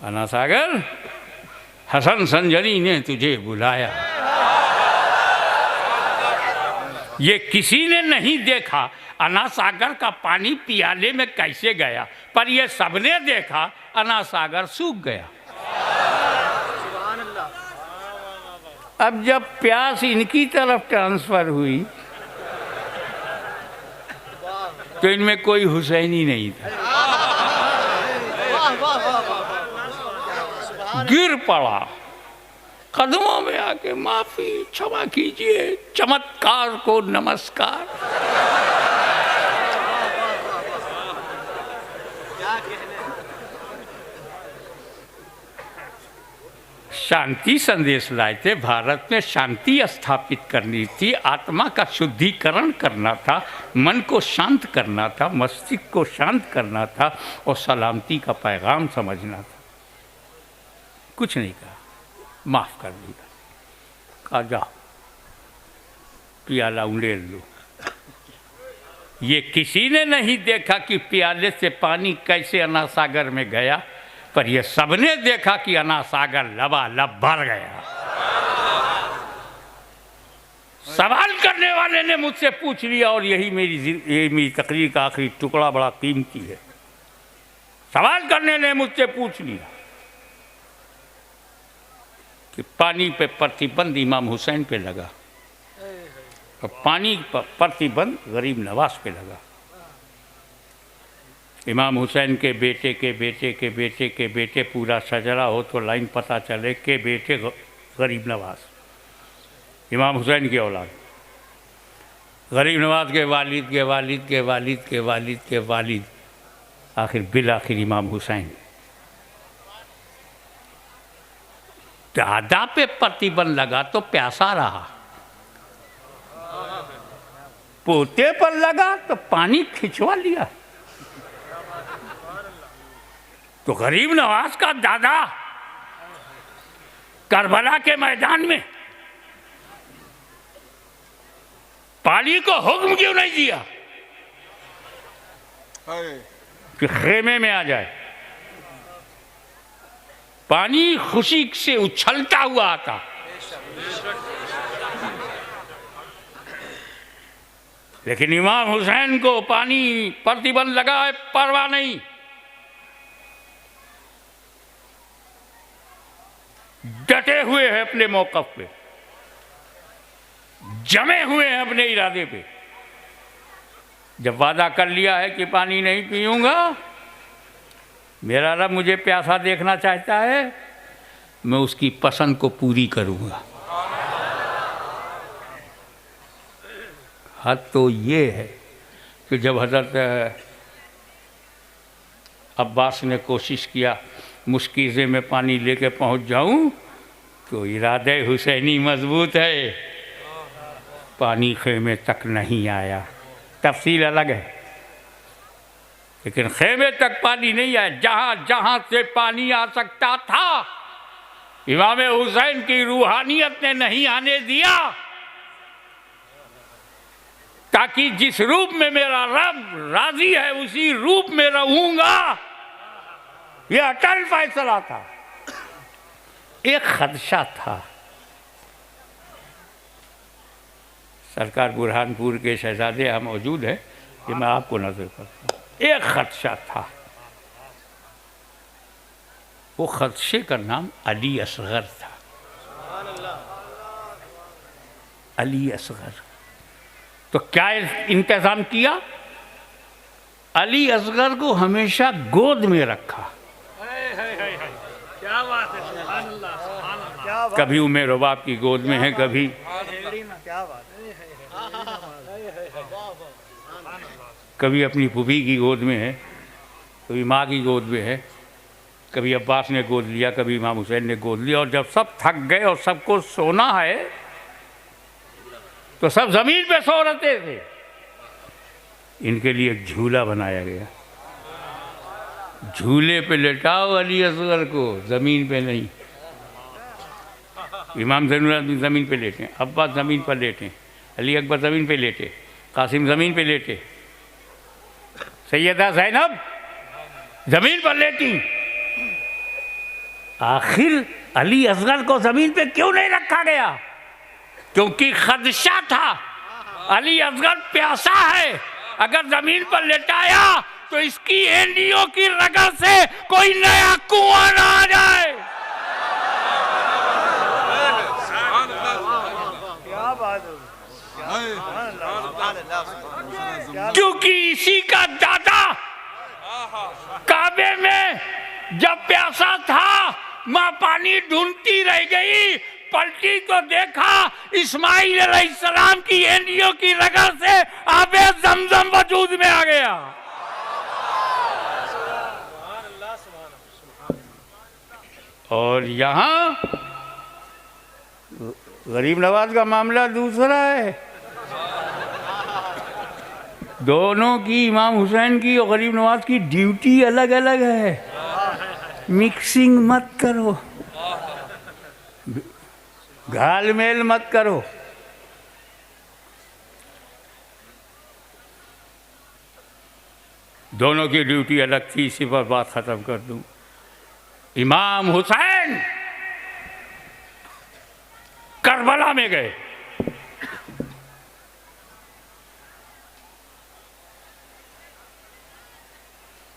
अना सागर हसन संजरी ने तुझे बुलाया। ये किसी ने नहीं देखा अना सागर का पानी पियाले में कैसे गया, पर ये सबने देखा अना सागर सूख गया। अब जब प्यास इनकी तरफ ट्रांसफर हुई तो इनमें कोई हुसैनी नहीं था, गिर पड़ा कदमों में आके, माफी, क्षमा कीजिए, चमत्कार को नमस्कार। शांति संदेश लाए थे, भारत में शांति स्थापित करनी थी, आत्मा का शुद्धिकरण करना था, मन को शांत करना था, मस्तिष्क को शांत करना था और सलामती का पैगाम समझना था। कुछ नहीं कहा, माफ कर दिया, कहा जाओ प्याला उंडेल लो। ये किसी ने नहीं देखा कि प्याले से पानी कैसे अना सागर में गया, पर ये सबने देखा कि अना सागर लबालब भर गया। सवाल करने वाले ने मुझसे पूछ लिया, और यही मेरी तकरीर का आखिरी टुकड़ा बड़ा कीमती है। सवाल करने ने मुझसे पूछ लिया कि पानी पे प्रतिबंध इमाम हुसैन पे लगा, और पानी पर प्रतिबंध गरीब नवाज पे लगा। इमाम हुसैन के बेटे के बेटे के बेटे के बेटे पूरा सजरा हो तो लाइन पता चले कि बेटे गरीब नवाज, इमाम हुसैन की औलाद, गरीब नवाज के वालिद के वालिद के वालिद के वालिद के वालिद, आखिर बिल आखिर इमाम हुसैन। दादा पे प्रतिबंध लगा तो प्यासा रहा, पोते पर लगा तो पानी खिंचवा लिया। तो गरीब नवाज का दादा करबला के मैदान में पानी को हुक्म क्यों नहीं दिया हाय कि खेमे में आ जाए? पानी खुशी से उछलता हुआ आता। लेकिन इमाम हुसैन को पानी प्रतिबंध लगा है, परवाह नहीं। डटे हुए हैं अपने मौकफ पे, जमे हुए हैं अपने इरादे पे। जब वादा कर लिया है कि पानी नहीं पीऊंगा, मेरा रब मुझे प्यासा देखना चाहता है, मैं उसकी पसंद को पूरी करूंगा। हद तो ये है कि जब हज़रत अब्बास ने कोशिश किया मुश्किल में पानी लेके पहुंच जाऊं, तो इरादे हुसैनी मजबूत है, पानी खेमे तक नहीं आया। तफसील अलग है, लेकिन खेमे तक पानी नहीं आया। जहां जहां से पानी आ सकता था, इमाम हुसैन की रूहानियत ने नहीं आने दिया, ताकि जिस रूप में मेरा रब राजी है उसी रूप में रहूंगा। यह अटल फैसला था। एक खदशा था, सरकार बुरहानपुर के शहजादे यहाँ मौजूद है, कि मैं आपको नजर करता हूँ। एक खदशा था, वो खदशे का नाम अली असगर था। अली असगर। तो क्या इंतजाम किया? अली असगर को हमेशा गोद में रखा। क्या बात है, सुभान अल्लाह, सुभान अल्लाह। कभी उमेर रुबाब की गोद में है, कभी कभी अपनी फूफी की गोद में है, कभी माँ की गोद में है, कभी अब्बास ने गोद लिया, कभी इमाम हुसैन ने गोद लिया। और जब सब थक गए और सबको सोना है, तो सब जमीन पे सो रहते थे। इनके लिए एक झूला बनाया गया, झूले पे लेटाओ अली असगर को, जमीन पे नहीं। इमाम ज़ैनुल ज़मीन पे लेटे, अब्बास ज़मीन पर लेटे, अली अकबर ज़मीन पे लेटे, कासिम ज़मीन पे लेटे, सैयदा ज़ैनब ज़मीन पर लेटी। आखिर अली असगर को ज़मीन पे क्यों नहीं रखा गया? क्योंकि खदशा था, अली असगर प्यासा है, अगर ज़मीन पर लेटाया तो इसकी एंडियों की रगड़ से कोई नया कुआं ना आ जाए। क्या बात है, क्योंकि इसी का दादा काबे में जब प्यासा था, माँ पानी ढूंढती रह गई, पलटी तो देखा इस्माइल अलैहिस्सलाम की एंडियों की रगड़ से आबे जमजम वजूद में आ गया। और यहाँ गरीब नवाज का मामला दूसरा है। दोनों की, इमाम हुसैन की और गरीब नवाज की ड्यूटी अलग अलग है। मिक्सिंग मत करो, घालमेल मत करो। दोनों की ड्यूटी अलग थी। इसी पर बात खत्म कर दूं। इमाम हुसैन करबला में गए,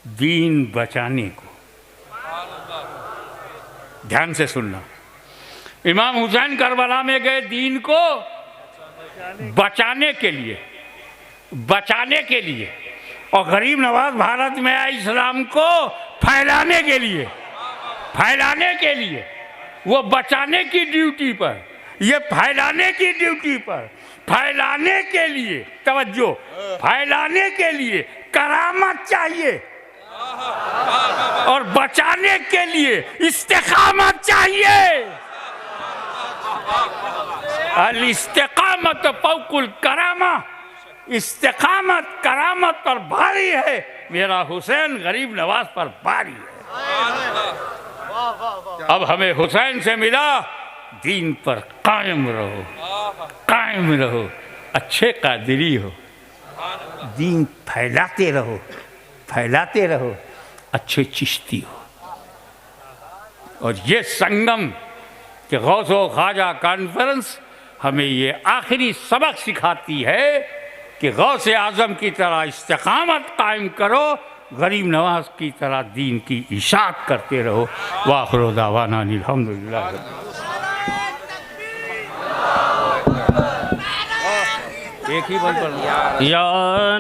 दीन बचाने को। ध्यान से सुनना, इमाम हुसैन करबला में गए दीन को बचाने के लिए, बचाने के लिए। और गरीब नवाज भारत में आए इस्लाम को फैलाने के लिए, फैलाने के लिए। वो बचाने की ड्यूटी पर, ये फैलाने की ड्यूटी पर। फैलाने के लिए, तवज्जो, फैलाने के लिए करामत चाहिए और बचाने के लिए इस्तिकामत चाहिए। अल इस्तिकामत फौकुल करामा, इस्तिकामत करामत पर भारी है, मेरा हुसैन गरीब नवाज पर भारी है। अब हमें हुसैन से मिला दीन पर कायम रहो, कायम रहो, अच्छे कादरी हो, दीन फैलाते रहो, फैलाते रहो, अच्छे चिश्ती हो। और ये संगम के गौसो ख्वाजा कॉन्फ्रेंस हमें ये आखिरी सबक सिखाती है कि गौसे आज़म की तरह इस्तिक़ामत कायम करो, गरीब नवाज की तरह दीन की इशाअत करते रहो। वाखिर दावाना अल्हम्दुलिल्लाह। एक ही बल पर या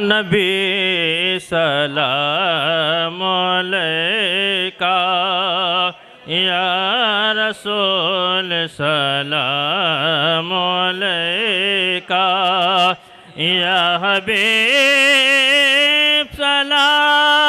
नबी सलाम अलैका, या रसूल सलाम अलैका, या हबीब सलाम